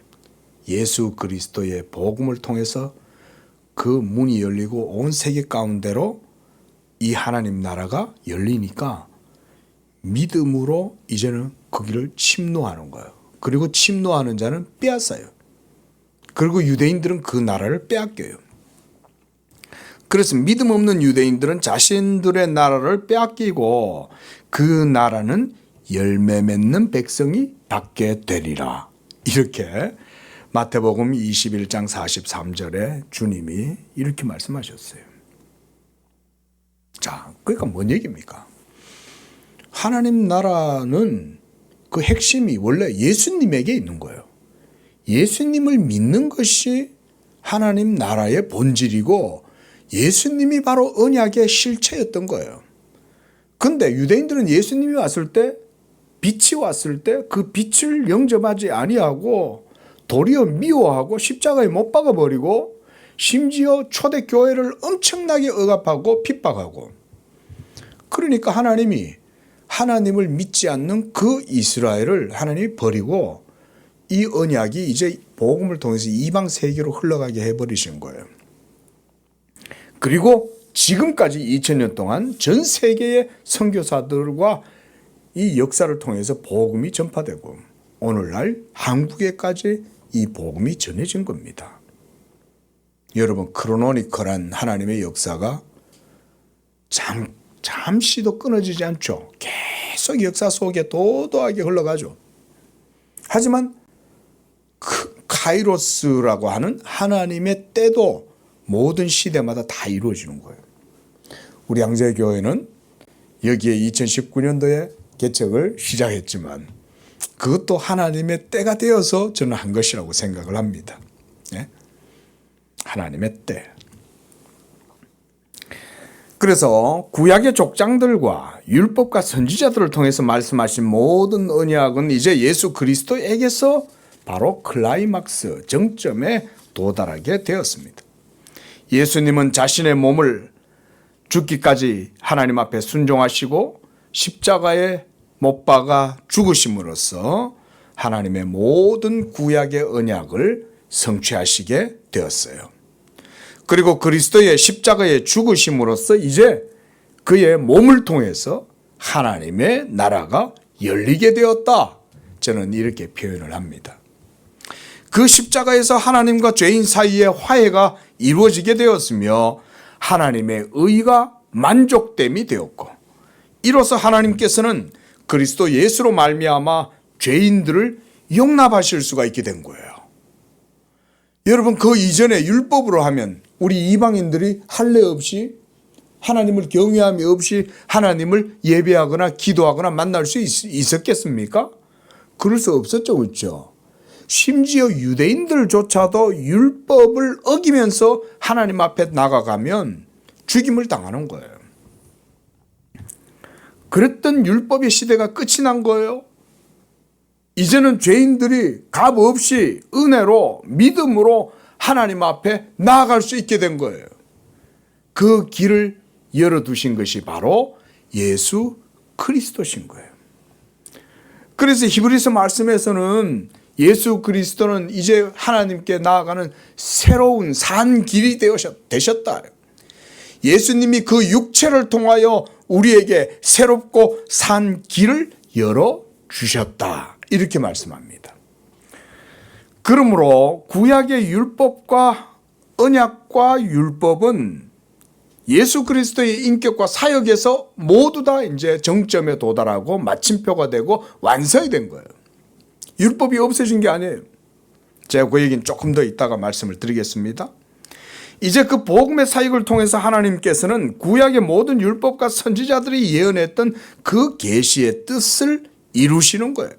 예수 그리스도의 복음을 통해서 그 문이 열리고 온 세계 가운데로 이 하나님 나라가 열리니까 믿음으로 이제는 거기를 침노하는 거예요. 그리고 침노하는 자는 빼앗아요. 그리고 유대인들은 그 나라를 빼앗겨요. 그래서 믿음 없는 유대인들은 자신들의 나라를 빼앗기고 그 나라는 열매 맺는 백성이 받게 되리라. 이렇게 마태복음 21장 43절에 주님이 이렇게 말씀하셨어요. 자, 그러니까 뭔 얘기입니까? 하나님 나라는 그 핵심이 원래 예수님에게 있는 거예요. 예수님을 믿는 것이 하나님 나라의 본질이고 예수님이 바로 언약의 실체였던 거예요. 근데 유대인들은 예수님이 왔을 때, 빛이 왔을 때 그 빛을 영접하지 아니하고 도리어 미워하고 십자가에 못 박아버리고 심지어 초대교회를 엄청나게 억압하고 핍박하고, 그러니까 하나님이 하나님을 믿지 않는 그 이스라엘을 하나님이 버리고 이 언약이 이제 복음을 통해서 이방 세계로 흘러가게 해버리신 거예요. 그리고 지금까지 2000년 동안 전 세계의 선교사들과 이 역사를 통해서 복음이 전파되고 오늘날 한국에까지 이 복음이 전해진 겁니다. 여러분, 크로노니컬한 하나님의 역사가 잠시도 끊어지지 않죠. 계속 역사 속에 도도하게 흘러가죠. 하지만 카이로스라고 하는 하나님의 때도 모든 시대마다 다 이루어지는 거예요. 우리 양재교회는 여기에 2019년도에 개척을 시작했지만 그것도 하나님의 때가 되어서 저는 한 것이라고 생각을 합니다. 네? 하나님의 때. 그래서 구약의 족장들과 율법과 선지자들을 통해서 말씀하신 모든 언약은 이제 예수 그리스도에게서 바로 클라이막스, 정점에 도달하게 되었습니다. 예수님은 자신의 몸을 죽기까지 하나님 앞에 순종하시고 십자가에 못 박아 죽으심으로써 하나님의 모든 구약의 언약을 성취하시게 되었어요. 그리고 그리스도의 십자가의 죽으심으로써 이제 그의 몸을 통해서 하나님의 나라가 열리게 되었다. 저는 이렇게 표현을 합니다. 그 십자가에서 하나님과 죄인 사이의 화해가 이루어지게 되었으며 하나님의 의가 만족됨이 되었고, 이로써 하나님께서는 그리스도 예수로 말미암아 죄인들을 용납하실 수가 있게 된 거예요. 여러분, 그 이전에 율법으로 하면 우리 이방인들이 할례 없이 하나님을 경외함이 없이 하나님을 예배하거나 기도하거나 만날 수 있었겠습니까? 그럴 수 없었죠. 그렇죠? 심지어 유대인들조차도 율법을 어기면서 하나님 앞에 나가가면 죽임을 당하는 거예요. 그랬던 율법의 시대가 끝이 난 거예요. 이제는 죄인들이 값 없이 은혜로 믿음으로 하나님 앞에 나아갈 수 있게 된 거예요. 그 길을 열어두신 것이 바로 예수 그리스도신 거예요. 그래서 히브리서 말씀에서는 예수 그리스도는 이제 하나님께 나아가는 새로운 산 길이 되셨다. 예수님이 그 육체를 통하여 우리에게 새롭고 산 길을 열어주셨다. 이렇게 말씀합니다. 그러므로 구약의 율법과 언약과 율법은 예수 그리스도의 인격과 사역에서 모두 다 이제 정점에 도달하고 마침표가 되고 완성이 된 거예요. 율법이 없어진 게 아니에요. 제가 그 얘기는 조금 더 이따가 말씀을 드리겠습니다. 이제 그 복음의 사역을 통해서 하나님께서는 구약의 모든 율법과 선지자들이 예언했던 그 계시의 뜻을 이루시는 거예요.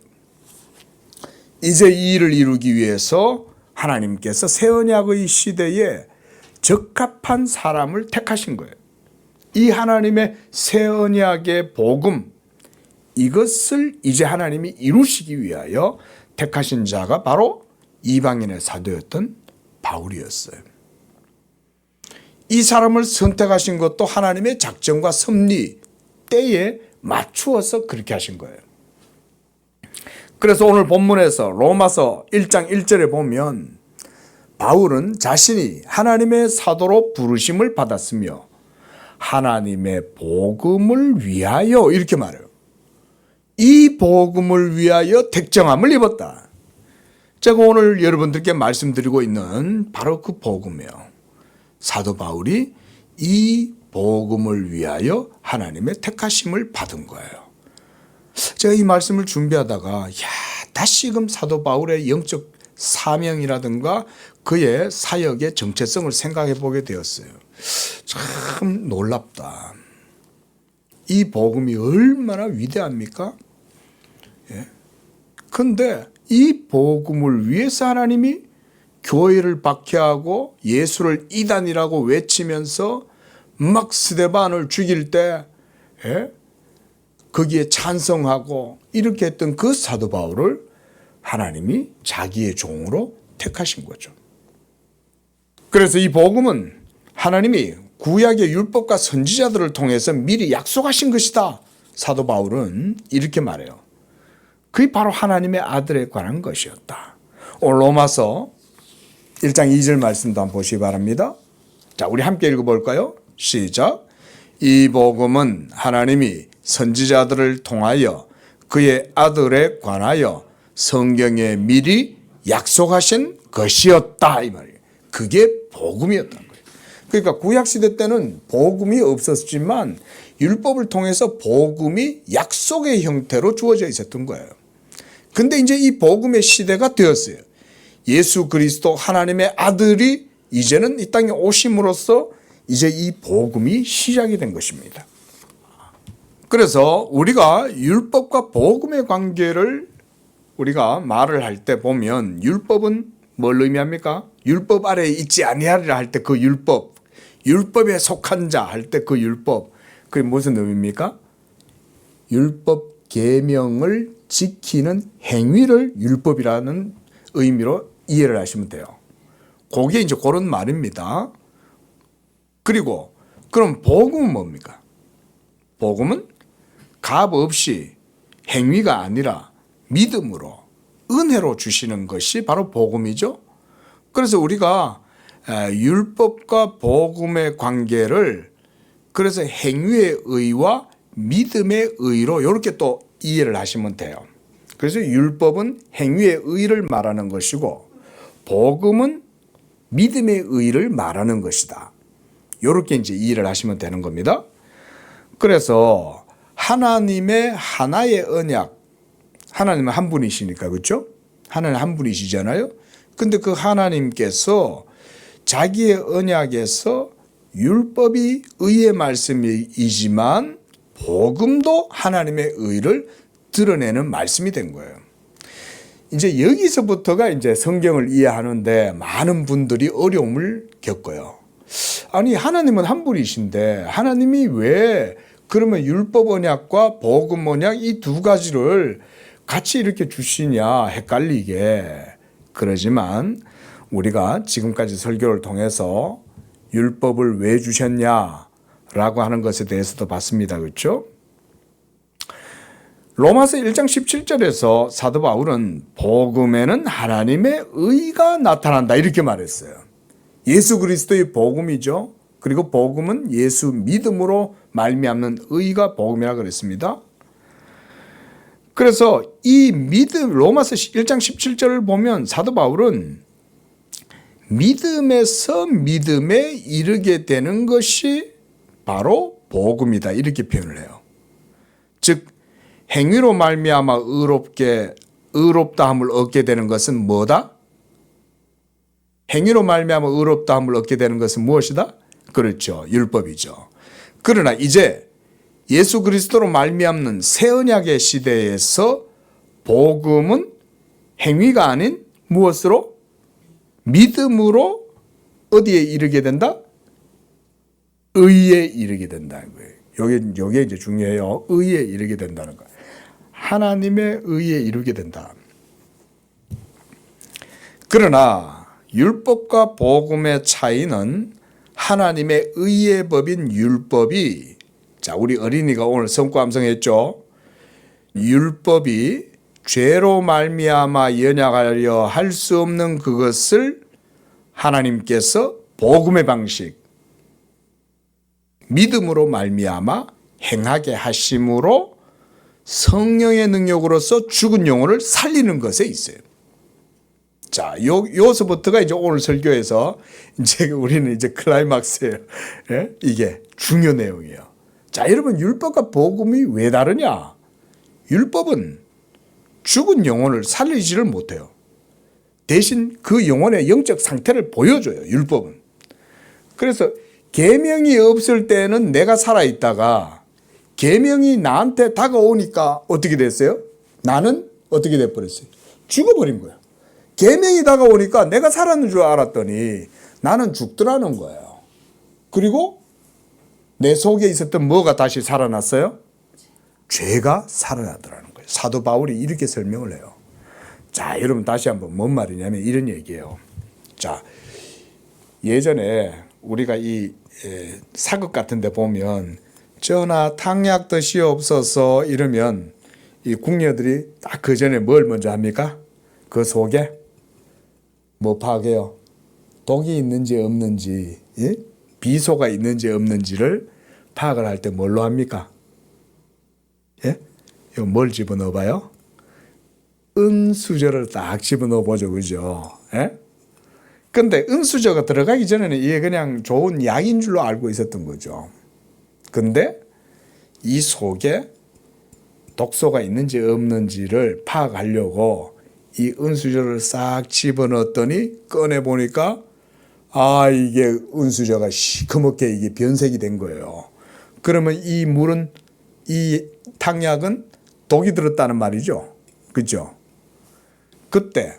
이제 이 일을 이루기 위해서 하나님께서 새 언약의 시대에 적합한 사람을 택하신 거예요. 이 하나님의 새 언약의 복음, 이것을 이제 하나님이 이루시기 위하여 택하신 자가 바로 이방인의 사도였던 바울이었어요. 이 사람을 선택하신 것도 하나님의 작정과 섭리, 때에 맞추어서 그렇게 하신 거예요. 그래서 오늘 본문에서 로마서 1장 1절에 보면 바울은 자신이 하나님의 사도로 부르심을 받았으며 하나님의 복음을 위하여 이렇게 말해요. 이 복음을 위하여 택정함을 입었다. 제가 오늘 여러분들께 말씀드리고 있는 바로 그 복음이에요. 사도 바울이 이 복음을 위하여 하나님의 택하심을 받은 거예요. 제가 이 말씀을 준비하다가 다시금 사도 바울의 영적 사명이라든가 그의 사역의 정체성을 생각해 보게 되었어요. 참 놀랍다. 이 복음이 얼마나 위대합니까? 예. 근데 이 복음을 위해서 하나님이 교회를 박해하고 예수를 이단이라고 외치면서 막 스데반을 죽일 때 거기에 찬성하고 이렇게 했던 그 사도 바울을 하나님이 자기의 종으로 택하신 거죠. 그래서 이 복음은 하나님이 구약의 율법과 선지자들을 통해서 미리 약속하신 것이다. 사도 바울은 이렇게 말해요. 그게 바로 하나님의 아들에 관한 것이었다. 오늘 로마서 1장 2절 말씀도 한번 보시기 바랍니다. 자, 우리 함께 읽어볼까요? 시작. 이 복음은 하나님이 선지자들을 통하여 그의 아들에 관하여 성경에 미리 약속하신 것이었다. 이 말이에요. 그게 복음이었다는 거예요. 그러니까 구약시대 때는 복음이 없었지만 율법을 통해서 복음이 약속의 형태로 주어져 있었던 거예요. 근데 이제 이 복음의 시대가 되었어요. 예수 그리스도 하나님의 아들이 이제는 이 땅에 오심으로써 이제 이 복음이 시작이 된 것입니다. 그래서 우리가 율법과 복음의 관계를 우리가 말을 할 때 보면 율법은 뭘 의미합니까? 율법 아래에 있지 아니하리라 할 때 그 율법, 율법에 속한 자 할 때 그 율법, 그게 무슨 의미입니까? 율법 계명을 지키는 행위를 율법이라는 의미로 이해를 하시면 돼요. 그게 이제 그런 말입니다. 그리고 그럼 복음은 뭡니까? 복음은 값 없이 행위가 아니라 믿음으로 은혜로 주시는 것이 바로 복음이죠. 그래서 우리가 율법과 복음의 관계를 그래서 행위의 의와 믿음의 의로 이렇게 또 이해를 하시면 돼요. 그래서 율법은 행위의 의를 말하는 것이고 복음은 믿음의 의를 말하는 것이다. 이렇게 이제 이해를 하시면 되는 겁니다. 그래서 하나님의 하나의 언약, 하나님은 한 분이시니까 그렇죠? 하나님 한 분이시잖아요. 근데 그 하나님께서 자기의 언약에서 율법이 의의 말씀이지만 복음도 하나님의 의를 드러내는 말씀이 된 거예요. 이제 여기서부터가 이제 성경을 이해하는데 많은 분들이 어려움을 겪어요. 아니 하나님은 한 분이신데 하나님이 왜 그러면 율법 언약과 복음 언약 이 두 가지를 같이 이렇게 주시냐 헷갈리게. 그러지만 우리가 지금까지 설교를 통해서 율법을 왜 주셨냐라고 하는 것에 대해서도 봤습니다. 그렇죠? 로마서 1장 17절에서 사도 바울은 복음에는 하나님의 의가 나타난다 이렇게 말했어요. 예수 그리스도의 복음이죠. 그리고 복음은 예수 믿음으로 말미암는 의가 복음이라고 그랬습니다. 그래서 이 믿음 로마서 1장 17절을 보면 사도 바울은 믿음에서 믿음에 이르게 되는 것이 바로 복음이다 이렇게 표현을 해요. 즉 행위로 말미암아 의롭다함을 얻게 되는 것은 뭐다? 행위로 말미암아 의롭다함을 얻게 되는 것은 무엇이다? 그렇죠. 율법이죠. 그러나 이제 예수 그리스도로 말미암는 새 언약의 시대에서 복음은 행위가 아닌 무엇으로? 믿음으로 어디에 이르게 된다? 의에 이르게 된다는 거예요. 요게 이제 중요해요. 의에 이르게 된다는 거예요. 하나님의 의에 이르게 된다. 그러나 율법과 복음의 차이는 하나님의 의의 법인 율법이 자, 우리 어린이가 오늘 성과암성했죠. 율법이 죄로 말미암아 연약하려 할 수 없는 그것을 하나님께서 복음의 방식, 믿음으로 말미암아 행하게 하심으로 성령의 능력으로서 죽은 영혼을 살리는 것에 있어요. 자, 요서부터가 이제 오늘 설교에서 이제 우리는 이제 클라이막스예요. 예? 이게 중요 내용이에요. 자, 여러분 율법과 복음이 왜 다르냐? 율법은 죽은 영혼을 살리지를 못해요. 대신 그 영혼의 영적 상태를 보여줘요. 율법은. 그래서 계명이 없을 때는 내가 살아있다가 계명이 나한테 다가오니까 어떻게 됐어요? 나는 어떻게 돼버렸어요? 죽어버린 거예요. 계명이 다가오니까 내가 살았는 줄 알았더니 나는 죽더라는 거예요. 그리고 내 속에 있었던 뭐가 다시 살아났어요? 죄가 살아나더라는 거예요. 사도 바울이 이렇게 설명을 해요. 자, 여러분 다시 한번 뭔 말이냐면 이런 얘기예요. 자, 예전에 우리가 이 사극 같은 데 보면 전하 탕약 드시옵소서 이러면 이 궁녀들이 딱 그 전에 뭘 먼저 합니까? 그 속에 뭐 파악해요? 독이 있는지 없는지, 예? 비소가 있는지 없는지를 파악을 할 때 뭘로 합니까? 예? 이거 뭘 집어넣어 봐요? 은수저를 딱 집어넣어 보죠. 그죠? 예? 근데 은수저가 들어가기 전에는 이게 그냥 좋은 약인 줄로 알고 있었던 거죠. 근데 이 속에 독소가 있는지 없는지를 파악하려고 이 은수저를 싹 집어넣었더니 꺼내보니까 이게 은수저가 시커멓게 이게 변색이 된 거예요. 그러면 이 물은, 이 탕약은 독이 들었다는 말이죠. 그죠? 그때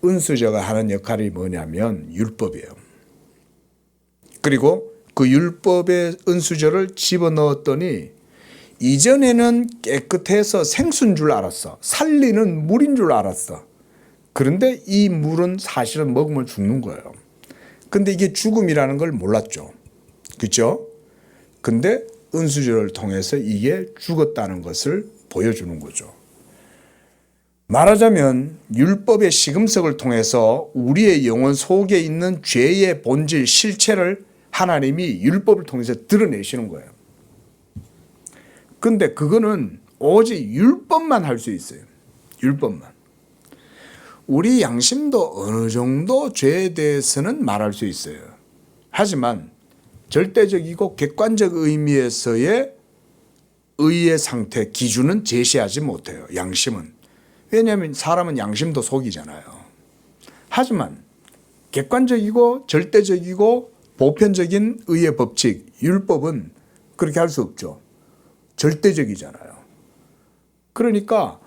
은수저가 하는 역할이 뭐냐면 율법이에요. 그리고 그 율법의 은수저를 집어넣었더니 이전에는 깨끗해서 생수인 줄 알았어. 살리는 물인 줄 알았어. 그런데 이 물은 사실은 먹으면 죽는 거예요. 근데 이게 죽음이라는 걸 몰랐죠. 그렇죠? 근데 은수저를 통해서 이게 죽었다는 것을 보여주는 거죠. 말하자면 율법의 시금석을 통해서 우리의 영혼 속에 있는 죄의 본질, 실체를 하나님이 율법을 통해서 드러내시는 거예요. 근데 그거는 오직 율법만 할 수 있어요. 율법만. 우리 양심도 어느 정도 죄에 대해서는 말할 수 있어요. 하지만 절대적이고 객관적 의미에서의 의의 상태, 기준은 제시하지 못해요. 양심은. 왜냐하면 사람은 양심도 속이잖아요. 하지만 객관적이고 절대적이고 보편적인 의의 법칙, 율법은 그렇게 할 수 없죠. 절대적이잖아요. 그러니까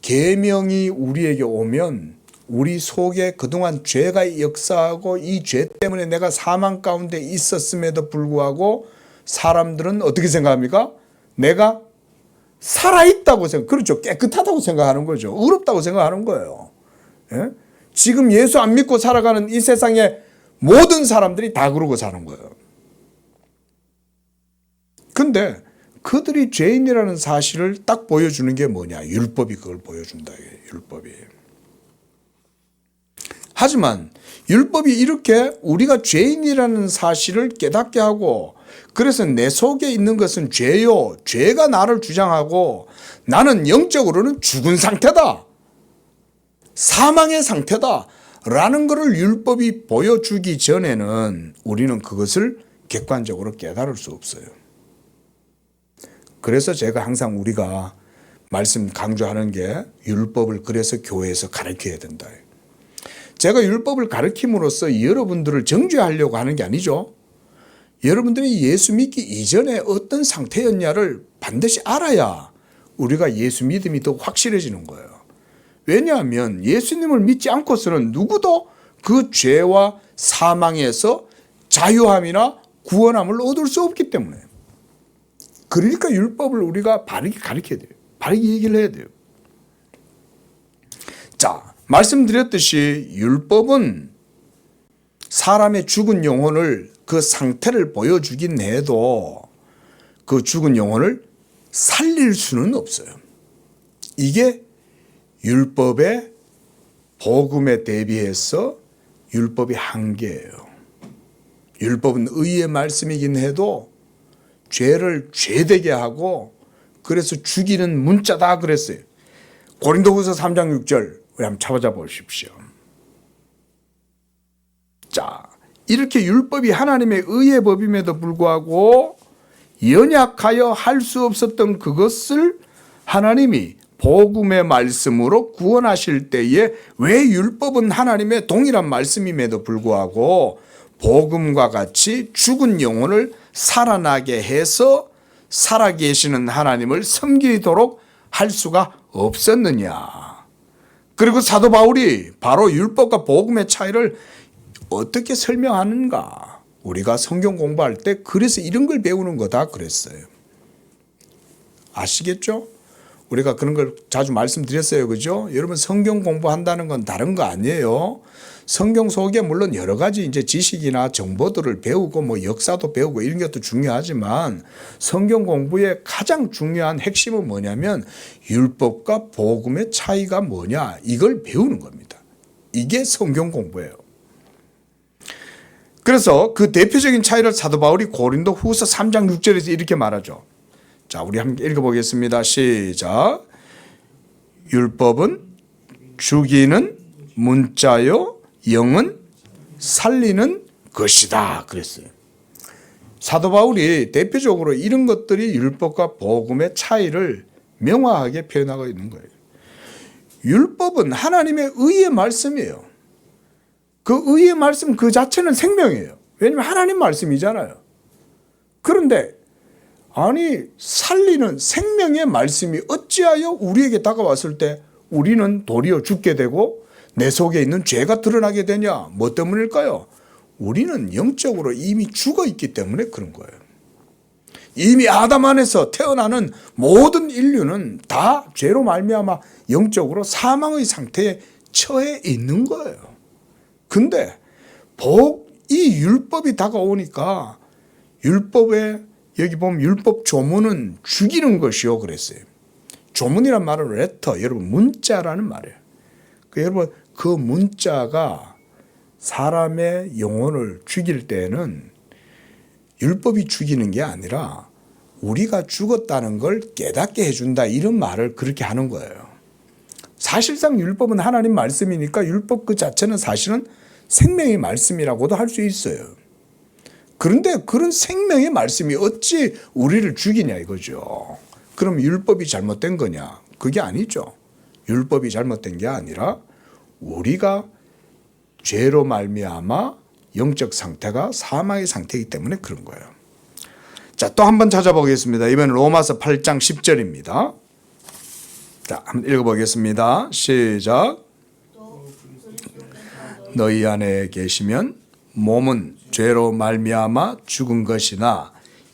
계명이 우리에게 오면 우리 속에 그동안 죄가 역사하고 이 죄 때문에 내가 사망 가운데 있었음에도 불구하고 사람들은 어떻게 생각합니까? 내가 살아있다고 생각, 그렇죠. 깨끗하다고 생각하는 거죠. 의롭다고 생각하는 거예요. 예? 지금 예수 안 믿고 살아가는 이 세상의 모든 사람들이 다 그러고 사는 거예요. 근데 그들이 죄인이라는 사실을 딱 보여주는 게 뭐냐? 율법이 그걸 보여준다. 율법이. 하지만 율법이 이렇게 우리가 죄인이라는 사실을 깨닫게 하고 그래서 내 속에 있는 것은 죄요. 죄가 나를 주장하고 나는 영적으로는 죽은 상태다. 사망의 상태다. 라는 것을 율법이 보여주기 전에는 우리는 그것을 객관적으로 깨달을 수 없어요. 그래서 제가 항상 우리가 말씀 강조하는 게 율법을 그래서 교회에서 가르쳐야 된다. 제가 율법을 가르침으로써 여러분들을 정죄하려고 하는 게 아니죠. 여러분들이 예수 믿기 이전에 어떤 상태였냐를 반드시 알아야 우리가 예수 믿음이 더 확실해지는 거예요. 왜냐하면 예수님을 믿지 않고서는 누구도 그 죄와 사망에서 자유함이나 구원함을 얻을 수 없기 때문에. 그러니까 율법을 우리가 바르게 가르쳐야 돼요. 바르게 얘기를 해야 돼요. 자, 말씀드렸듯이 율법은 사람의 죽은 영혼을 그 상태를 보여주긴 해도 그 죽은 영혼을 살릴 수는 없어요. 이게 율법의 복음에 대비해서 율법이 한계예요. 율법은 의의 말씀이긴 해도 죄를 죄되게 하고 그래서 죽이는 문자다 그랬어요. 고린도후서 3장 6절 우리 한번 찾아봐 보십시오. 자, 이렇게 율법이 하나님의 의의 법임에도 불구하고 연약하여 할 수 없었던 그것을 하나님이 복음의 말씀으로 구원하실 때에 왜 율법은 하나님의 동일한 말씀임에도 불구하고 복음과 같이 죽은 영혼을 살아나게 해서 살아계시는 하나님을 섬기도록 할 수가 없었느냐. 그리고 사도 바울이 바로 율법과 복음의 차이를 어떻게 설명하는가. 우리가 성경 공부할 때 그래서 이런 걸 배우는 거다 그랬어요. 아시겠죠? 우리가 그런 걸 자주 말씀드렸어요. 그죠? 여러분 성경 공부한다는 건 다른 거 아니에요. 성경 속에 물론 여러 가지 이제 지식이나 정보들을 배우고 뭐 역사도 배우고 이런 것도 중요하지만 성경 공부의 가장 중요한 핵심은 뭐냐면 율법과 복음의 차이가 뭐냐 이걸 배우는 겁니다. 이게 성경 공부예요. 그래서 그 대표적인 차이를 사도 바울이 고린도 후서 3장 6절에서 이렇게 말하죠. 자, 우리 함께 읽어보겠습니다. 시작. 율법은 죽이는 문자요 영은 살리는 것이다 그랬어요. 사도 바울이 대표적으로 이런 것들이 율법과 복음의 차이를 명확하게 표현하고 있는 거예요. 율법은 하나님의 의의 말씀이에요. 그 의의 말씀 그 자체는 생명이에요. 왜냐하면 하나님 말씀이잖아요. 그런데 아니 살리는 생명의 말씀이 어찌하여 우리에게 다가왔을 때 우리는 도리어 죽게 되고 내 속에 있는 죄가 드러나게 되냐? 뭐 때문일까요? 우리는 영적으로 이미 죽어 있기 때문에 그런 거예요. 이미 아담 안에서 태어나는 모든 인류는 다 죄로 말미암아 영적으로 사망의 상태에 처해 있는 거예요. 근데 이 율법이 다가오니까 율법에 여기 보면 율법 조문은 죽이는 것이요 그랬어요. 조문이란 말은 레터, 여러분 문자라는 말이에요. 여러분 그 문자가 사람의 영혼을 죽일 때는 율법이 죽이는 게 아니라 우리가 죽었다는 걸 깨닫게 해준다 이런 말을 그렇게 하는 거예요. 사실상 율법은 하나님 말씀이니까 율법 그 자체는 사실은 생명의 말씀이라고도 할 수 있어요. 그런데 그런 생명의 말씀이 어찌 우리를 죽이냐 이거죠. 그럼 율법이 잘못된 거냐? 그게 아니죠. 율법이 잘못된 게 아니라 우리가 죄로 말미암아 영적 상태가 사망의 상태이기 때문에 그런 거예요. 자, 또 한번 찾아보겠습니다. 이번엔 로마서 8장 10절입니다. 자, 한번 읽어보겠습니다. 시작. 너희 안에 계시면 몸은 죄로 말미암아 죽은 것이나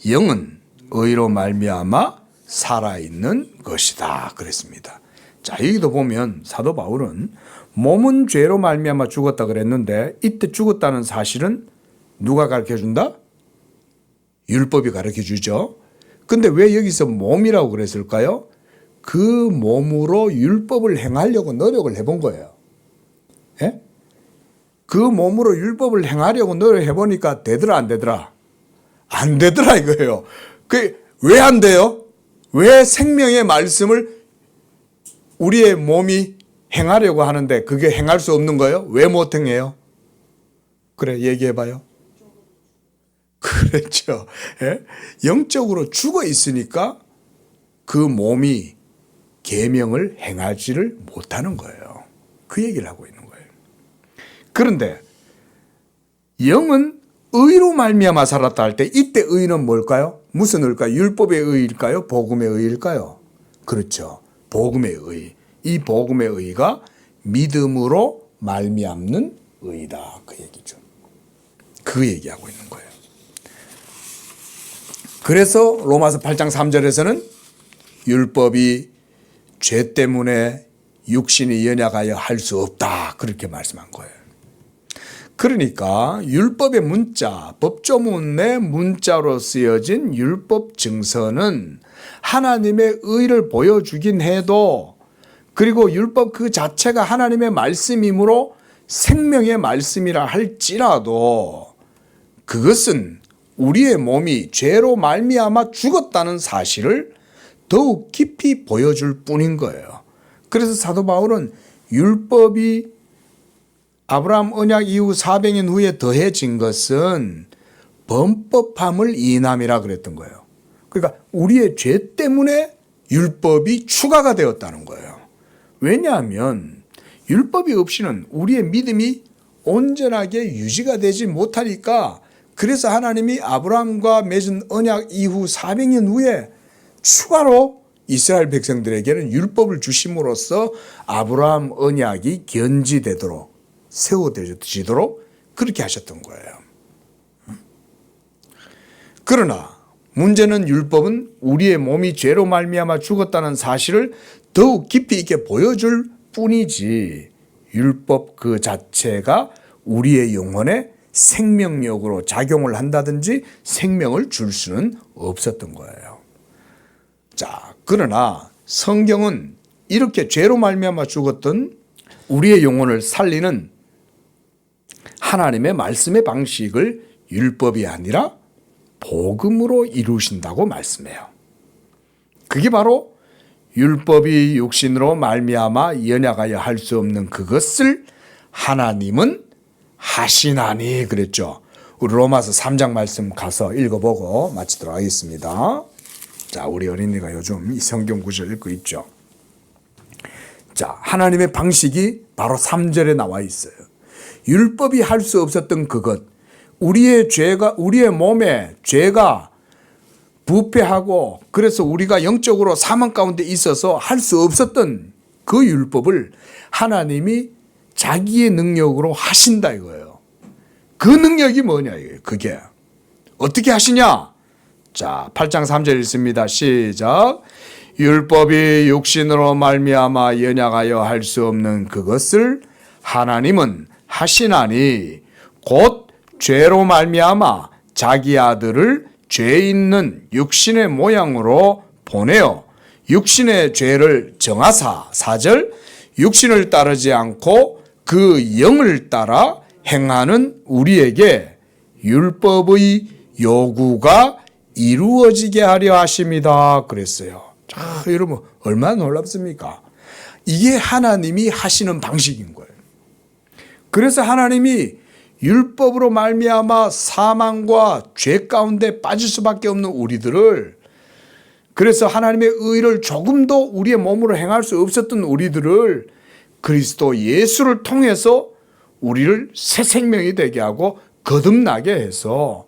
영은 의로 말미암아 살아있는 것이다 그랬습니다. 자, 여기도 보면 사도 바울은 몸은 죄로 말미암아 죽었다 그랬는데 이때 죽었다는 사실은 누가 가르쳐준다? 율법이 가르쳐주죠. 근데 왜 여기서 몸이라고 그랬을까요? 그 몸으로 율법을 행하려고 노력을 해본 거예요. 예? 그 몸으로 율법을 행하려고 노력해보니까 되더라 안 되더라? 안 되더라 이거예요. 왜 안 돼요? 왜 생명의 말씀을 우리의 몸이 행하려고 하는데 그게 행할 수 없는 거예요? 왜 못 행해요? 그래 얘기해봐요. 그렇죠. 예? 영적으로 죽어 있으니까 그 몸이 계명을 행하지를 못하는 거예요. 그 얘기를 하고 있는 거예요. 그런데 영은 의로 말미암아 살았다 할 때 이때 의는 뭘까요? 무슨 의일까요? 율법의 의일까요? 복음의 의일까요? 그렇죠. 복음의 의. 이 복음의 의가 믿음으로 말미암는 의다. 그 얘기죠. 그 얘기하고 있는 거예요. 그래서 로마서 8장 3절에서는 율법이 죄 때문에 육신이 연약하여 할 수 없다. 그렇게 말씀한 거예요. 그러니까 율법의 문자, 법조문의 문자로 쓰여진 율법 증서는 하나님의 의를 보여주긴 해도 그리고 율법 그 자체가 하나님의 말씀이므로 생명의 말씀이라 할지라도 그것은 우리의 몸이 죄로 말미암아 죽었다는 사실을 더욱 깊이 보여줄 뿐인 거예요. 그래서 사도 바울은 율법이 아브라함 언약 이후 400년 후에 더해진 것은 범법함을 인함이라 그랬던 거예요. 그러니까 우리의 죄 때문에 율법이 추가가 되었다는 거예요. 왜냐하면 율법이 없이는 우리의 믿음이 온전하게 유지가 되지 못하니까 그래서 하나님이 아브라함과 맺은 언약 이후 400년 후에 추가로 이스라엘 백성들에게는 율법을 주심으로써 아브라함 언약이 견지되도록 세워지도록 그렇게 하셨던 거예요. 그러나 문제는 율법은 우리의 몸이 죄로 말미암아 죽었다는 사실을 더욱 깊이 있게 보여줄 뿐이지 율법 그 자체가 우리의 영혼에 생명력으로 작용을 한다든지 생명을 줄 수는 없었던 거예요. 자, 그러나 성경은 이렇게 죄로 말미암아 죽었던 우리의 영혼을 살리는 하나님의 말씀의 방식을 율법이 아니라 복음으로 이루신다고 말씀해요. 그게 바로 율법이 육신으로 말미암아 연약하여 할 수 없는 그것을 하나님은 하시나니 그랬죠. 우리 로마서 3장 말씀 가서 읽어보고 마치도록 하겠습니다. 자, 우리 어린이가 요즘 이 성경 구절 읽고 있죠. 자, 하나님의 방식이 바로 3절에 나와 있어요. 율법이 할 수 없었던 그것, 우리의 죄가, 우리의 몸에 죄가 부패하고 그래서 우리가 영적으로 사망 가운데 있어서 할 수 없었던 그 율법을 하나님이 자기의 능력으로 하신다 이거예요. 그 능력이 뭐냐 이거예요. 그게 어떻게 하시냐? 자, 8장 3절 읽습니다. 시작. 율법이 육신으로 말미암아 연약하여 할 수 없는 그것을 하나님은 하시나니 곧 죄로 말미암아 자기 아들을 죄 있는 육신의 모양으로 보내어 육신의 죄를 정하사 4절 육신을 따르지 않고 그 영을 따라 행하는 우리에게 율법의 요구가 이루어지게 하려 하심이다 그랬어요. 자, 여러분 얼마나 놀랍습니까? 이게 하나님이 하시는 방식인 거예요. 그래서 하나님이 율법으로 말미암아 사망과 죄 가운데 빠질 수밖에 없는 우리들을, 그래서 하나님의 의를 조금도 우리의 몸으로 행할 수 없었던 우리들을 그리스도 예수를 통해서 우리를 새 생명이 되게 하고 거듭나게 해서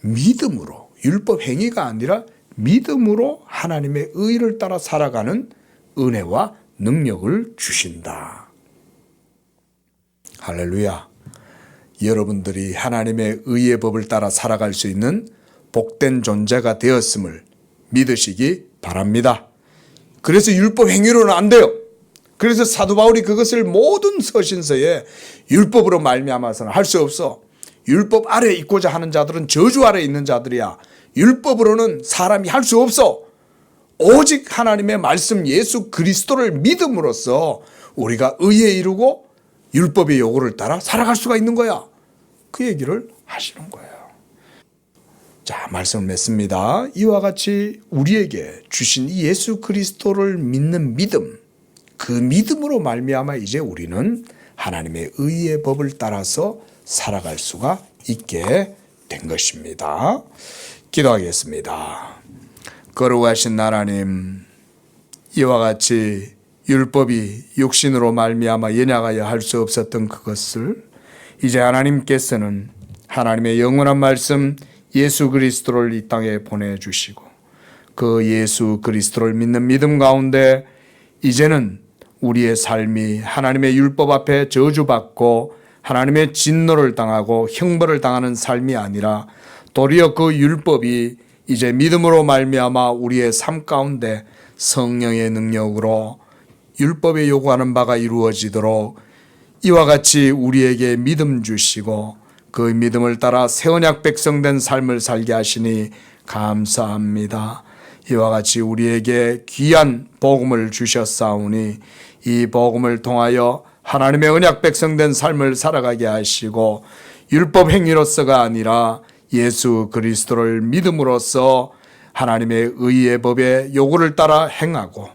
믿음으로, 율법 행위가 아니라 믿음으로 하나님의 의를 따라 살아가는 은혜와 능력을 주신다. 할렐루야. 여러분들이 하나님의 의의 법을 따라 살아갈 수 있는 복된 존재가 되었음을 믿으시기 바랍니다. 그래서 율법 행위로는 안 돼요. 그래서 사도 바울이 그것을 모든 서신서에 율법으로 말미암아서는 할 수 없어. 율법 아래에 있고자 하는 자들은 저주 아래에 있는 자들이야. 율법으로는 사람이 할 수 없어. 오직 하나님의 말씀 예수 그리스도를 믿음으로써 우리가 의에 이르고 율법의 요구를 따라 살아갈 수가 있는 거야. 그 얘기를 하시는 거예요. 자, 말씀을 맺습니다. 이와 같이 우리에게 주신 이 예수 그리스도를 믿는 믿음, 그 믿음으로 말미암아 이제 우리는 하나님의 의의 법을 따라서 살아갈 수가 있게 된 것입니다. 기도하겠습니다. 거룩하신 하나님, 이와 같이 율법이 육신으로 말미암아 연약하여 할 수 없었던 그것을 이제 하나님께서는 하나님의 영원한 말씀 예수 그리스도를 이 땅에 보내주시고 그 예수 그리스도를 믿는 믿음 가운데 이제는 우리의 삶이 하나님의 율법 앞에 저주받고 하나님의 진노를 당하고 형벌을 당하는 삶이 아니라 도리어 그 율법이 이제 믿음으로 말미암아 우리의 삶 가운데 성령의 능력으로 율법에 요구하는 바가 이루어지도록 이와 같이 우리에게 믿음 주시고 그 믿음을 따라 새 언약 백성된 삶을 살게 하시니 감사합니다. 이와 같이 우리에게 귀한 복음을 주셨사오니 이 복음을 통하여 하나님의 언약 백성된 삶을 살아가게 하시고 율법 행위로서가 아니라 예수 그리스도를 믿음으로써 하나님의 의의 법의 요구를 따라 행하고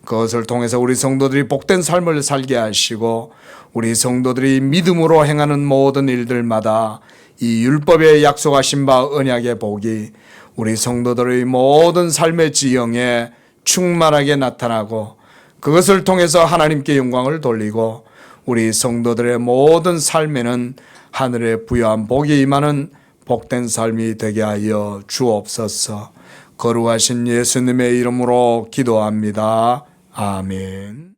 그것을 통해서 우리 성도들이 복된 삶을 살게 하시고 우리 성도들이 믿음으로 행하는 모든 일들마다 이 율법에 약속하신 바 언약의 복이 우리 성도들의 모든 삶의 지형에 충만하게 나타나고 그것을 통해서 하나님께 영광을 돌리고 우리 성도들의 모든 삶에는 하늘의 부여한 복이 임하는 복된 삶이 되게 하여 주옵소서. 거룩하신 예수님의 이름으로 기도합니다. 아멘.